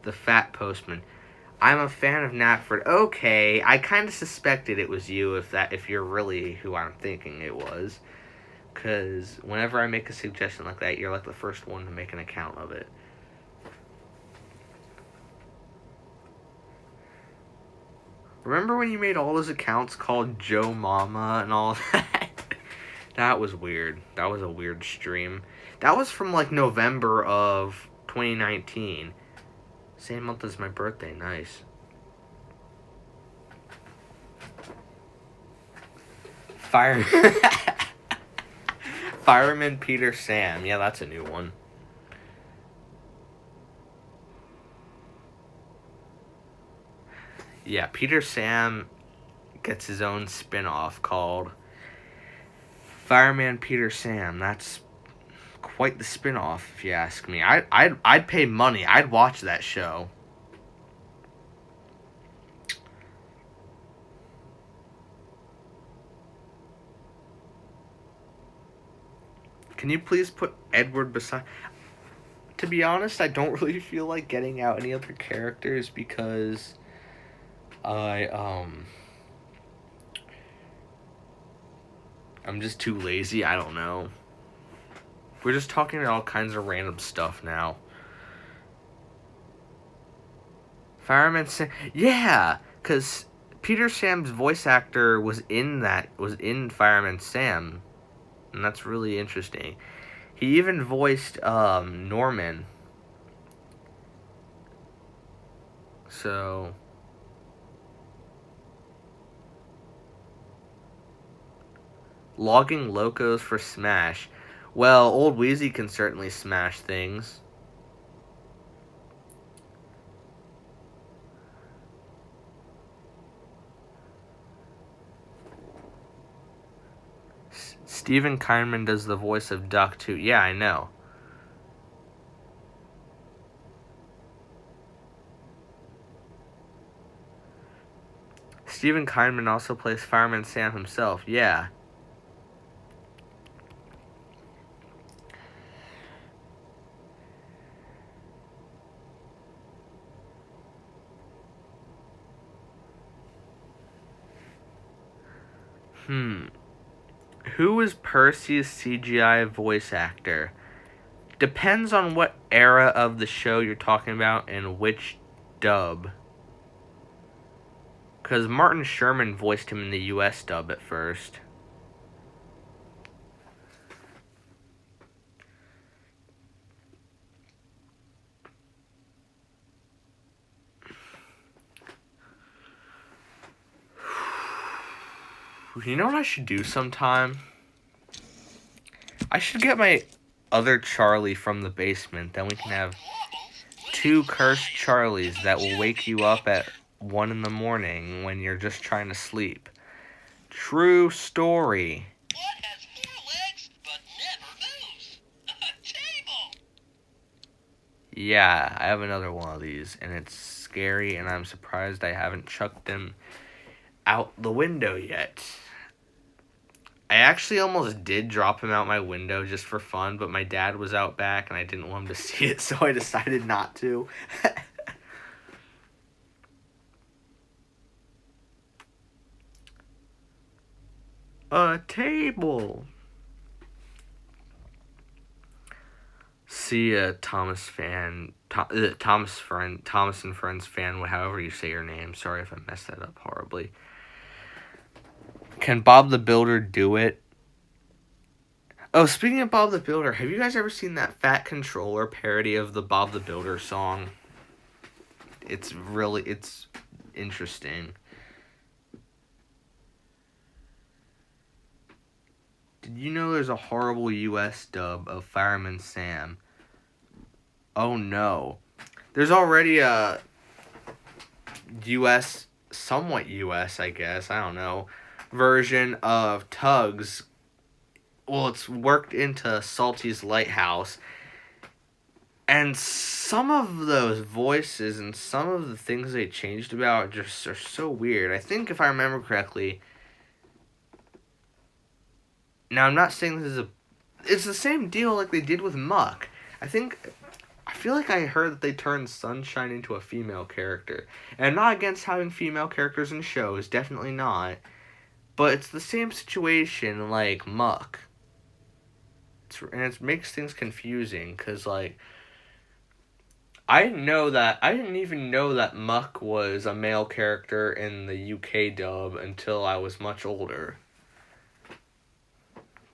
The Fat Postman. I'm a fan of Natford. Okay, I kind of suspected it was you if you're really who I'm thinking it was. Because whenever I make a suggestion like that, you're like the first one to make an account of it. Remember when you made all those accounts called Joe Mama and all that? That was weird. That was a weird stream. That was from like November of 2019. Same month as my birthday. Nice. Fireman Peter Sam. Yeah, that's a new one. Yeah, Peter Sam gets his own spin-off called Fireman Peter Sam. That's quite the spin-off, if you ask me. I'd pay money. I'd watch that show. Can you please put Edward beside... To be honest, I don't really feel like getting out any other characters because I'm just too lazy. I don't know. We're just talking about all kinds of random stuff now. Fireman Sam... Yeah! Because Peter Sam's voice actor was in Fireman Sam. And that's really interesting. He even voiced Norman. So... Logging locos for Smash. Well, old Wheezy can certainly smash things. Steven Kindman does the voice of Duck too. Yeah, I know. Steven Kindman also plays Fireman Sam himself. Yeah. Who is Percy's CGI voice actor? Depends on what era of the show you're talking about and which dub. Because Martin Sherman voiced him in the US dub at first. You know what I should do sometime? I should get my other Charlie from the basement. Then we can have 2 cursed Charlies that will wake you up at 1 in the morning when you're just trying to sleep. True story. What has 4 legs but never moves? A table! Yeah, I have another one of these, and it's scary, and I'm surprised I haven't chucked him out the window yet. I actually almost did drop him out my window just for fun, but my dad was out back, and I didn't want him to see it, so I decided not to. A table. See ya, Thomas fan. Thomas and Friends fan, however you say your name. Sorry if I messed that up horribly. Can Bob the Builder do it? Oh, speaking of Bob the Builder, have you guys ever seen that Fat Controller parody of the Bob the Builder song? It's interesting. Did you know there's a horrible US dub of Fireman Sam? Oh no. There's already a somewhat US, I guess, I don't know, version of Tugs. Well, it's worked into Salty's Lighthouse. And some of those voices and some of the things they changed about just are so weird. I think if I remember correctly. Now, I'm not saying it's the same deal like they did with Muck. I feel like I heard that they turned Sunshine into a female character. And I'm not against having female characters in shows, definitely not. But it's the same situation like Muck. And it makes things confusing, because, like, I didn't even know that Muck was a male character in the UK dub until I was much older.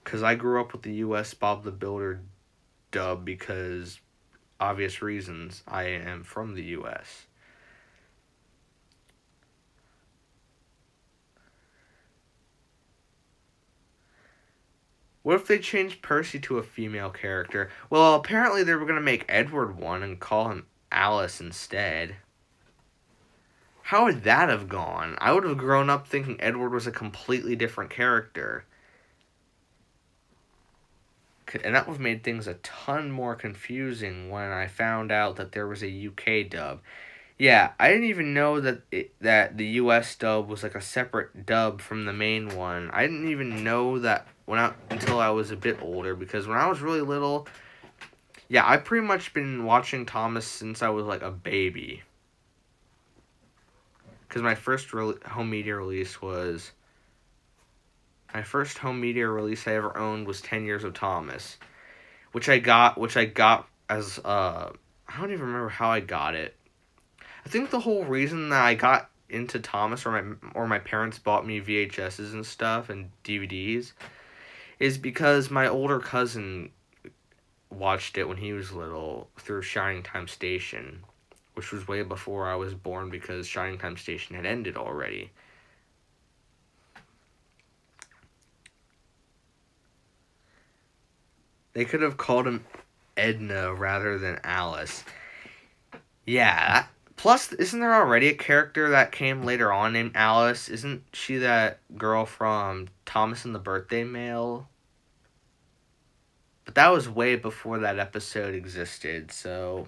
Because I grew up with the US Bob the Builder dub because obvious reasons. I am from the US. What if they changed Percy to a female character? Well, apparently they were going to make Edward one and call him Alice instead. How would that have gone? I would have grown up thinking Edward was a completely different character. And that would have made things a ton more confusing when I found out that there was a UK dub. Yeah, I didn't even know that that the US dub was like a separate dub from the main one. I didn't even know that until I was a bit older, because when I was really little, yeah, I pretty much been watching Thomas since I was like a baby. Because my first home media release I ever owned was 10 Years of Thomas, which I got as I don't even remember how I got it. I think the whole reason that I got into Thomas, or my parents bought me VHSs and stuff and DVDs, is because my older cousin watched it when he was little through Shining Time Station, which was way before I was born because Shining Time Station had ended already. They could have called him Edna rather than Alice. Yeah. Plus, isn't there already a character that came later on named Alice? Isn't she that girl from Thomas and the Birthday Mail? But that was way before that episode existed, so...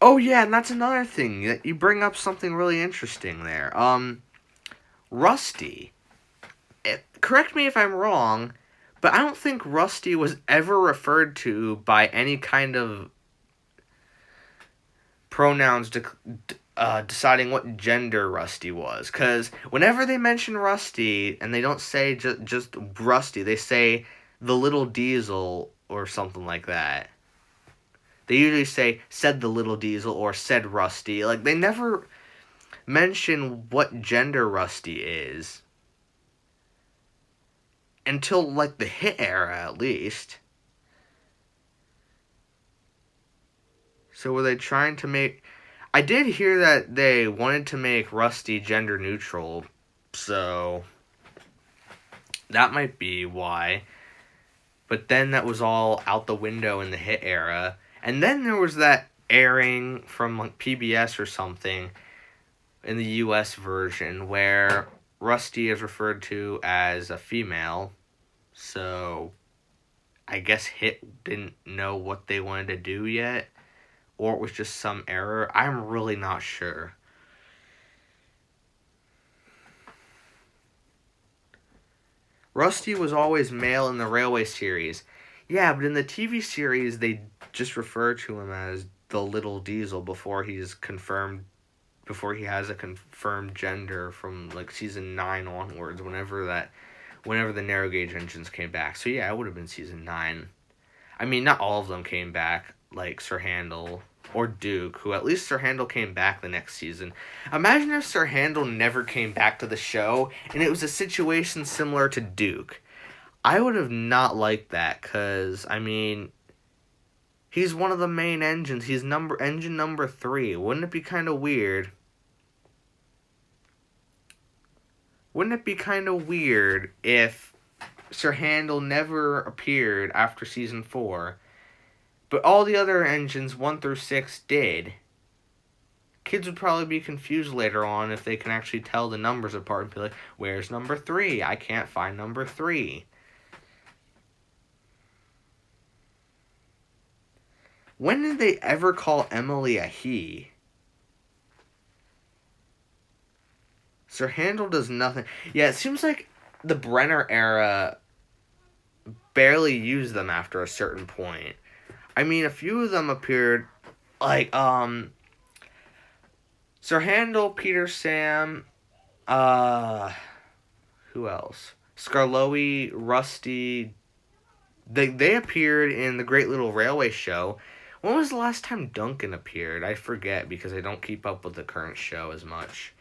Oh yeah, and that's another thing. You bring up something really interesting there. Rusty. Correct me if I'm wrong, But I don't think Rusty was ever referred to by any kind of pronouns deciding what gender Rusty was. Because whenever they mention Rusty, and they don't say just Rusty, they say the little diesel or something like that. They usually say, said the little diesel or said Rusty. Like, they never mention what gender Rusty is. Until, like, the hit era, at least. So were they trying to make... I did hear that they wanted to make Rusty gender neutral, so that might be why. But then that was all out the window in the hit era. And then there was that airing from like PBS or something in the US version where Rusty is referred to as a female. So I guess Hit didn't know what they wanted to do yet. Or it was just some error. I'm really not sure. Rusty was always male in the Railway series. Yeah, but in the TV series, they just refer to him as the Little Diesel before he has a confirmed gender from like season 9 onwards, whenever the narrow gauge engines came back. So yeah, it would have been season 9. I mean, not all of them came back, like Sir Handel or Duke, who at least Sir Handel came back the next season. Imagine if Sir Handel never came back to the show, and it was a situation similar to Duke. I would have not liked that, because, I mean, he's one of the main engines. He's engine number 3. Wouldn't it be kind of weird? Wouldn't it be kind of weird if Sir Handel never appeared after season 4, but all the other engines 1 through 6 did? Kids would probably be confused later on if they can actually tell the numbers apart and be like, where's number 3? I can't find number 3. When did they ever call Emily a he? Sir Handel does nothing. Yeah, it seems like the Brenner era barely used them after a certain point. I mean, a few of them appeared, like, Sir Handel, Peter Sam, who else? Skarloey, Rusty. They appeared in the Great Little Railway Show. When was the last time Duncan appeared? I forget because I don't keep up with the current show as much.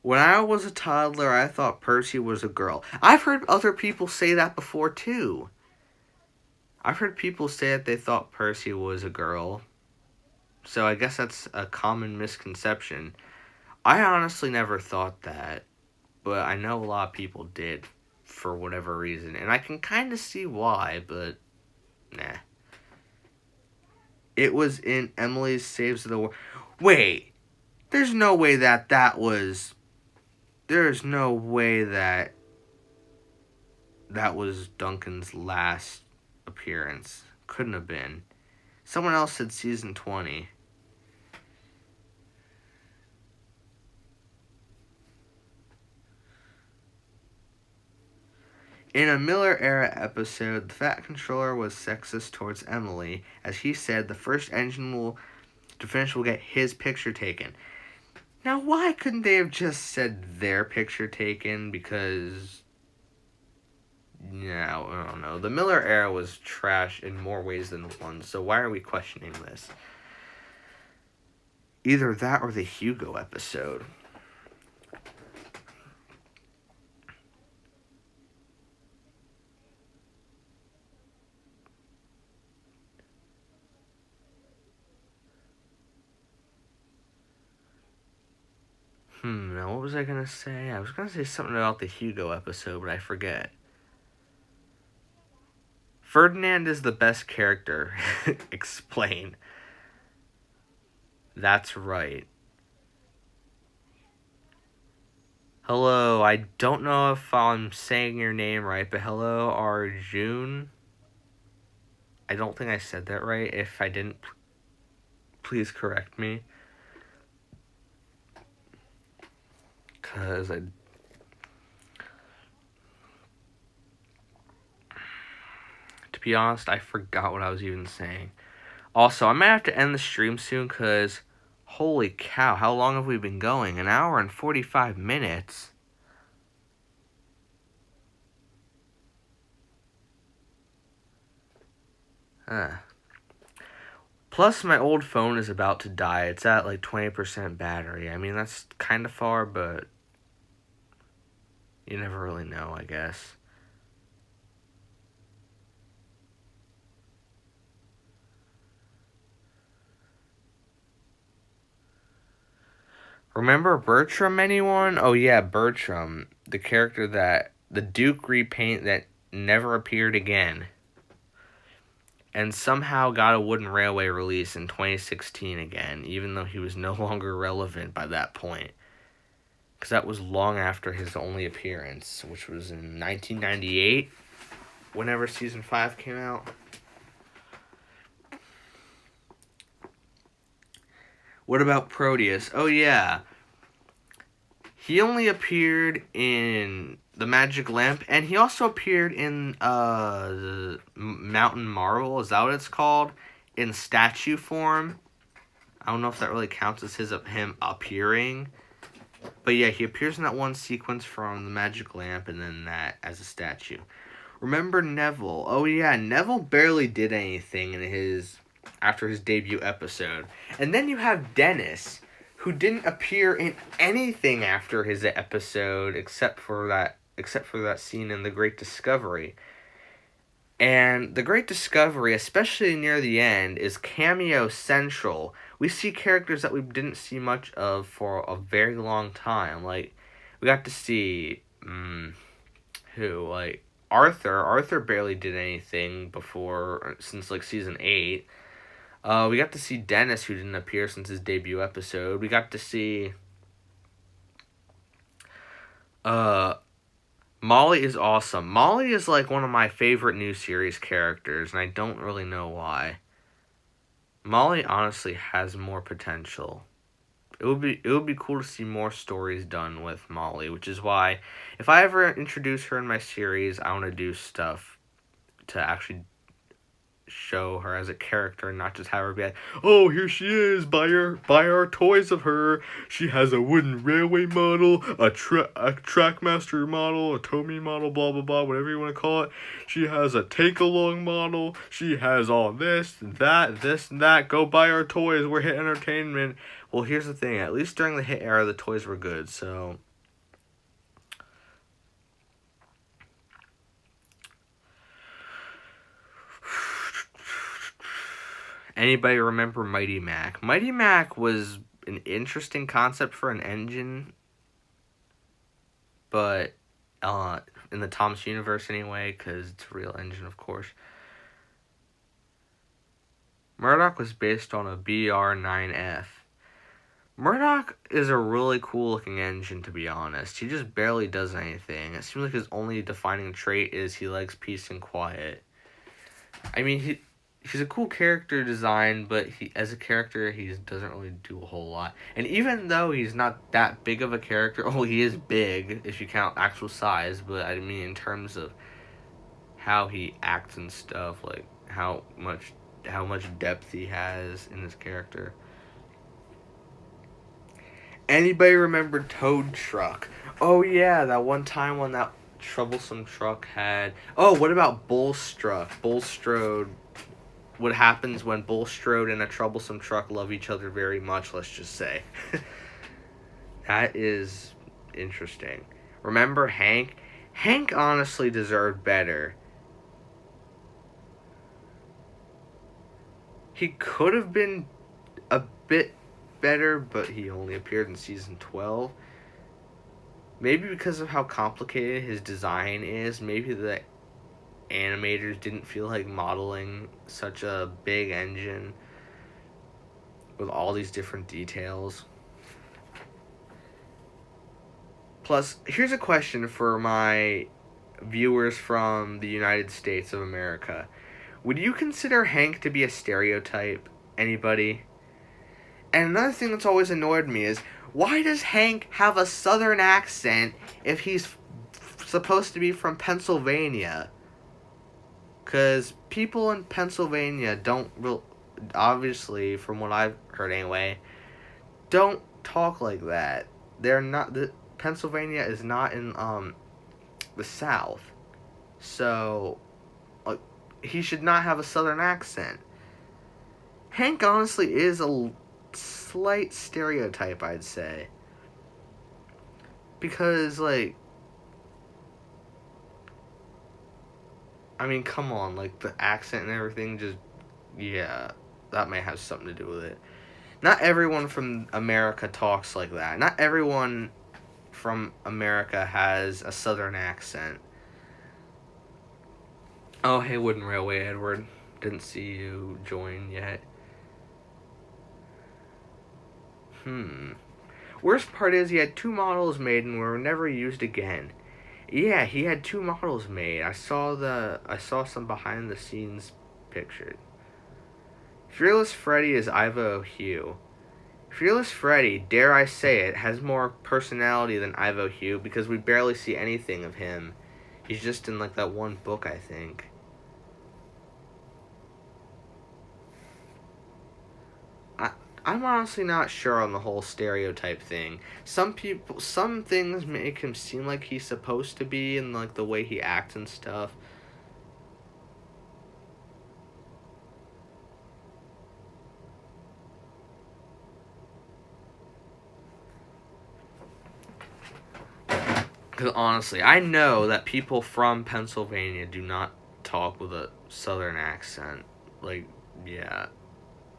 When I was a toddler, I thought Percy was a girl. I've heard other people say that before, too. I've heard people say that they thought Percy was a girl. So I guess that's a common misconception. I honestly never thought that. But I know a lot of people did, for whatever reason. And I can kind of see why, but nah. It was in Emily's Saves the World. Wait, there's no way that was... There's no way that was Duncan's last appearance. Couldn't have been. Someone else said season 20. In a Miller-era episode, the Fat Controller was sexist towards Emily, as he said the first engine to finish will get his picture taken. Now, why couldn't they have just said their picture taken? Because, no, I don't know. The Miller era was trash in more ways than one, so why are we questioning this? Either that or the Hugo episode. Now what was I going to say? I was going to say something about the Hugo episode, but I forget. Ferdinand is the best character. Explain. That's right. Hello, I don't know if I'm saying your name right, but hello, Arjun. I don't think I said that right. If I didn't, please correct me. Because to be honest, I forgot what I was even saying. Also, I might have to end the stream soon because, holy cow, how long have we been going? An hour and 45 minutes. Huh. Plus, my old phone is about to die. It's at like 20% battery. I mean, that's kind of far, but you never really know, I guess. Remember Bertram, anyone? Oh yeah, Bertram, the character that the Duke repaint that never appeared again, and somehow got a Wooden Railway release in 2016 again, even though he was no longer relevant by that point. Because that was long after his only appearance, which was in 1998, whenever season 5 came out. What about Proteus? Oh yeah, he only appeared in the Magic Lamp, and he also appeared in Mountain Marvel. Is that what it's called? In statue form. I don't know if that really counts as him appearing, but yeah, he appears in that one sequence from the Magic Lamp, and then that as a statue. Remember Neville? Oh yeah, Neville barely did anything in after his debut episode, and then you have Dennis, who didn't appear in anything after his episode except for that scene in The Great Discovery. And The Great Discovery, especially near the end, is cameo central. We see characters that we didn't see much of for a very long time. Like, we got to see who? Like Arthur. Arthur barely did anything since like season 8. We got to see Dennis, who didn't appear since his debut episode. We got to see Molly is awesome. Molly is like one of my favorite new series characters, and I don't really know why. Molly honestly has more potential. It would be cool to see more stories done with Molly, which is why if I ever introduce her in my series, I want to do stuff to actually show her as a character and not just have her be like, oh, here she is, buy our toys of her. She has a wooden railway model, a trackmaster model, a Tomy model, blah blah blah, whatever you want to call it. She has a take along model. She has all this and that. Go buy our toys. We're Hit Entertainment. Well, here's the thing, at least during the Hit era the toys were good, so anybody remember Mighty Mac? Mighty Mac was an interesting concept for an engine, but in the Thomas universe anyway, because it's a real engine, of course. Murdoch was based on a BR9F. Murdoch is a really cool looking engine, to be honest. He just barely does anything. It seems like his only defining trait is he likes peace and quiet. I mean, he's a cool character design, but as a character, he doesn't really do a whole lot. And even though he's not that big of a character, he is big if you count actual size, but I mean in terms of how he acts and stuff, like how much depth he has in his character. Anybody remember Toad Truck? Oh yeah, that one time when that troublesome truck had... Oh, what about Bullstruck? Bullstrode. What happens when Bullstrode and a troublesome truck love each other very much, let's just say. That is interesting. Remember Hank? Hank honestly deserved better. He could have been a bit better, but he only appeared in season 12. Maybe because of how complicated his design is, maybe the animators didn't feel like modeling such a big engine with all these different details. Plus, here's a question for my viewers from the United States of America. Would you consider Hank to be a stereotype? Anybody? And another thing that's always annoyed me is, why does Hank have a southern accent if he's supposed to be from Pennsylvania? Because people in Pennsylvania don't obviously, from what I've heard anyway, don't talk like that. They're not. Pennsylvania is not in the South, so he should not have a southern accent. Hank honestly is a slight stereotype, I'd say, because I mean, come on, the accent and everything, just, yeah, that may have something to do with it. Not everyone from America talks like that. Not everyone from America has a southern accent. Oh, hey, Wooden Railway, Edward. Didn't see you join yet. Worst part is he had 2 models made and were never used again. Yeah, he had 2 models made. I saw some behind the scenes pictures. Fearless Freddy is Ivo Hugh. Fearless Freddy, dare I say it, has more personality than Ivo Hugh because we barely see anything of him. He's just in that one book, I think. I'm honestly not sure on the whole stereotype thing. Some things make him seem like he's supposed to be, and the way he acts and stuff. Because honestly, I know that people from Pennsylvania do not talk with a southern accent. Yeah,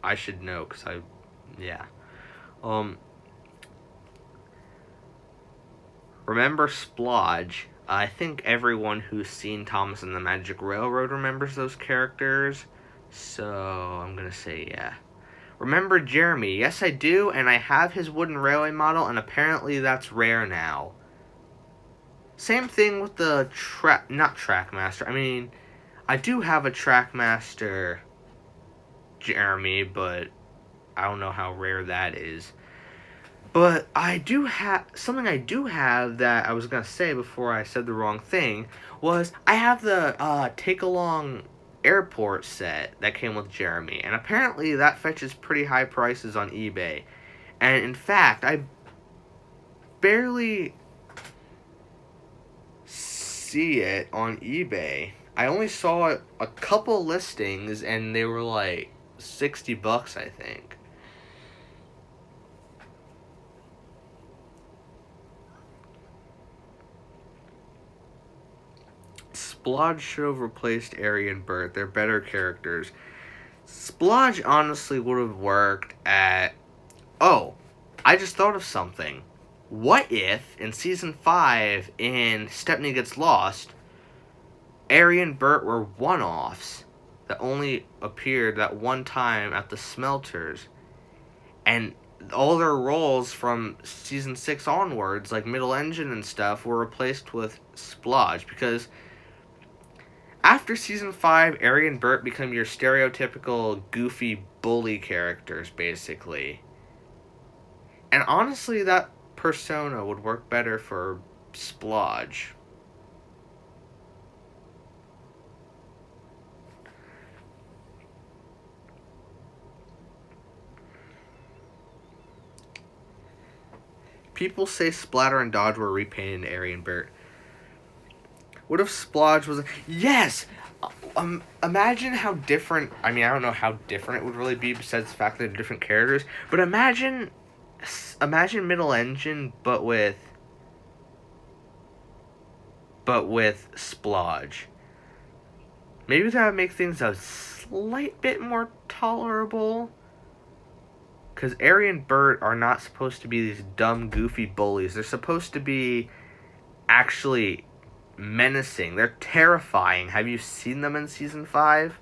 I should know because yeah. Remember Splodge? I think everyone who's seen Thomas and the Magic Railroad remembers those characters. So, I'm gonna say yeah. Remember Jeremy? Yes, I do, and I have his wooden railway model, and apparently that's rare now. Same thing with the not Trackmaster. I mean, I do have a Trackmaster Jeremy, but I don't know how rare that is. But I do have something I do have that I was gonna say before I said the wrong thing was I have the Take Along Airport set that came with Jeremy, and apparently that fetches pretty high prices on eBay. And in fact, I barely see it on eBay. I only saw a couple listings, and they were like $60, I think. Splodge should have replaced Ari and Bert. They're better characters. Splodge honestly would have worked at... Oh, I just thought of something. What if, in Season 5, in Stepney Gets Lost, Ari and Bert were one-offs that only appeared that one time at the smelters, and all their roles from Season 6 onwards, like Middle Engine and stuff, were replaced with Splodge, because after Season 5, Ari and Bert become your stereotypical goofy bully characters, basically. And honestly, that persona would work better for Splodge. People say Splatter and Dodge were repainted Ari and Bert. What if Splodge was... Yes! Imagine how different... I mean, I don't know how different it would really be besides the fact that they're different characters. But imagine Middle Engine, but with Splodge. Maybe that would make things a slight bit more tolerable. Because Ari and Bert are not supposed to be these dumb, goofy bullies. They're supposed to be actually menacing. They're terrifying. Have you seen them in Season 5?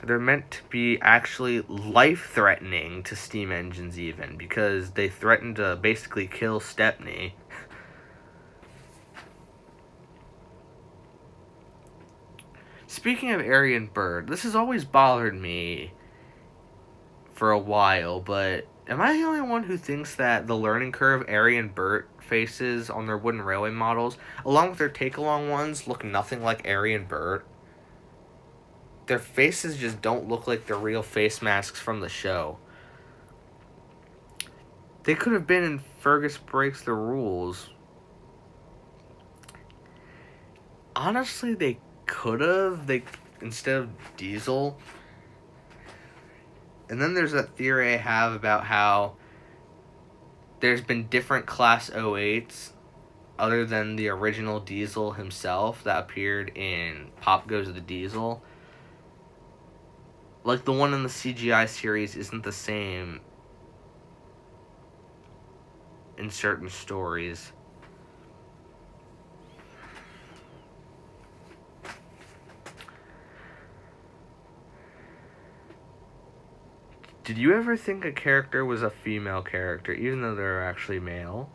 They're meant to be actually life-threatening to steam engines even, because they threaten to basically kill Stepney. Speaking of Arian Bird, this has always bothered me for a while, but am I the only one who thinks that the learning curve Arian Burt faces on their wooden railway models, along with their take-along ones, look nothing like Arian Burt? Their faces just don't look like the real face masks from the show. They could have been in Fergus Breaks the Rules. Honestly, they could have. They instead of Diesel. And then there's that theory I have about how there's been different Class 08s other than the original Diesel himself that appeared in Pop Goes the Diesel. Like, the one in the CGI series isn't the same in certain stories. Did you ever think a character was a female character, even though they're actually male?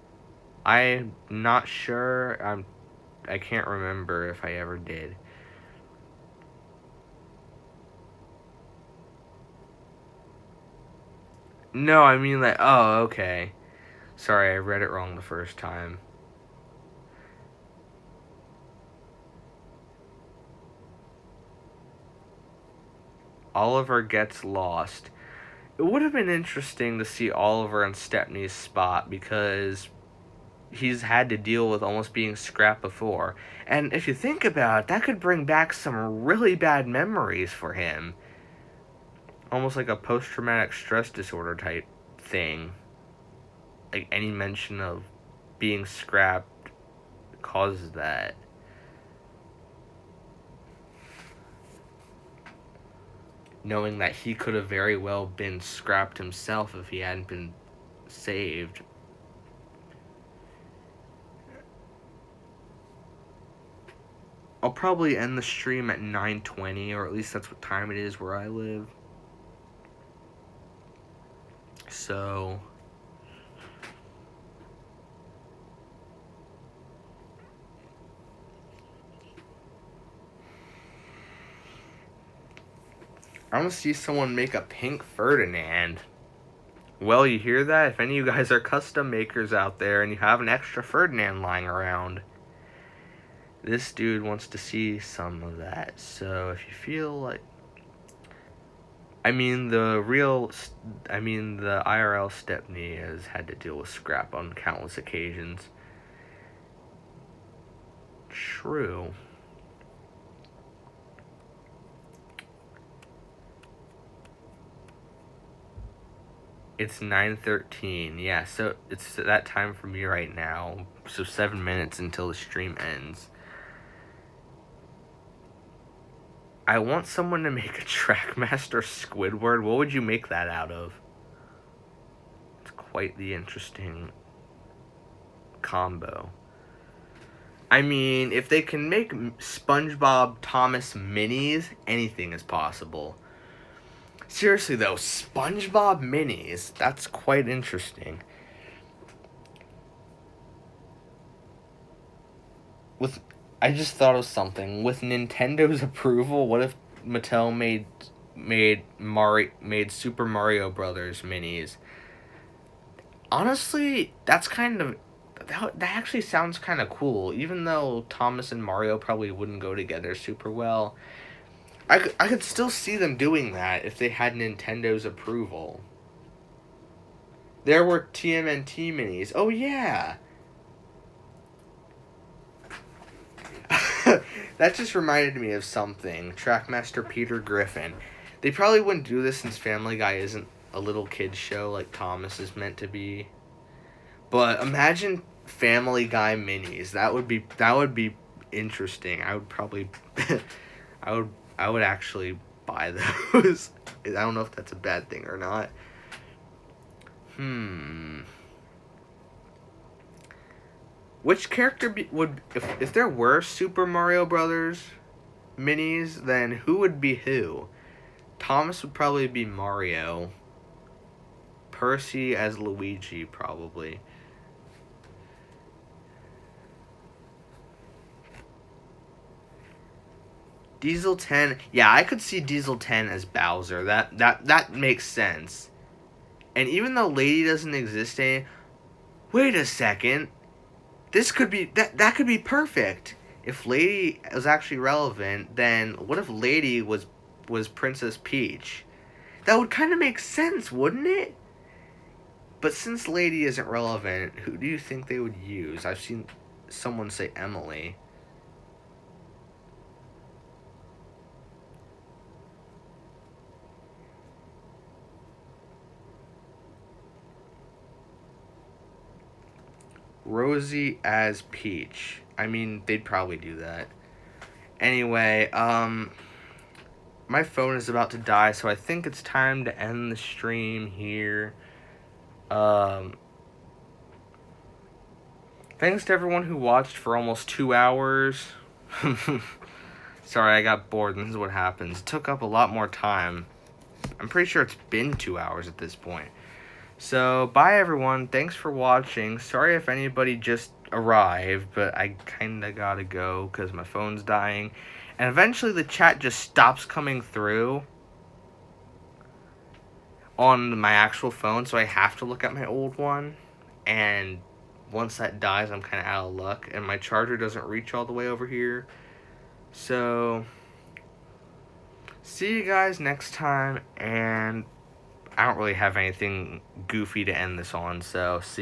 I'm not sure. I can't remember if I ever did. No, I mean like, oh, okay. Sorry, I read it wrong the first time. Oliver gets lost. It would have been interesting to see Oliver in Stepney's spot, because he's had to deal with almost being scrapped before. And if you think about it, that could bring back some really bad memories for him. Almost like a post-traumatic stress disorder type thing. Like, any mention of being scrapped causes that. Knowing that he could have very well been scrapped himself if he hadn't been saved. I'll probably end the stream at 9:20, or at least that's what time it is where I live. So I want to see someone make a pink Ferdinand. Well, you hear that? If any of you guys are custom makers out there and you have an extra Ferdinand lying around, this dude wants to see some of that. So if you feel like, the IRL Stepney has had to deal with scrap on countless occasions. True. It's 9:13. Yeah, so it's that time for me right now. So 7 minutes until the stream ends. I want someone to make a Trackmaster Squidward. What would you make that out of? It's quite the interesting combo. I mean, if they can make SpongeBob Thomas minis, anything is possible. Seriously though, SpongeBob minis, that's quite interesting. I just thought of something. With Nintendo's approval, what if Mattel made Super Mario Brothers minis? Honestly, that actually sounds kind of cool. Even though Thomas and Mario probably wouldn't go together super well, I could still see them doing that if they had Nintendo's approval. There were TMNT minis. Oh yeah. That just reminded me of something. Trackmaster Peter Griffin. They probably wouldn't do this since Family Guy isn't a little kid's show like Thomas is meant to be. But imagine Family Guy minis. That would be interesting. I would probably I would actually buy those. I don't know if that's a bad thing or not. Which character would, if there were Super Mario Brothers minis, then who would be who? Thomas would probably be Mario. Percy as Luigi, probably. Diesel 10. Yeah, I could see Diesel 10 as Bowser. That makes sense. And even though Lady doesn't exist anymore, wait a second. This could be that could be perfect. If Lady was actually relevant, then what if Lady was Princess Peach? That would kind of make sense, wouldn't it? But since Lady isn't relevant, who do you think they would use? I've seen someone say Emily. Rosie as Peach. I mean, they'd probably do that. Anyway, my phone is about to die, so I think it's time to end the stream here. Thanks to everyone who watched for almost 2 hours. Sorry, I got bored, and this is what happens. It took up a lot more time. I'm pretty sure it's been 2 hours at this point. So, bye everyone. Thanks for watching. Sorry if anybody just arrived, but I kinda gotta go because my phone's dying. And eventually the chat just stops coming through on my actual phone, so I have to look at my old one. And once that dies, I'm kind of out of luck. And my charger doesn't reach all the way over here. So, see you guys next time. And I don't really have anything goofy to end this on, so see ya.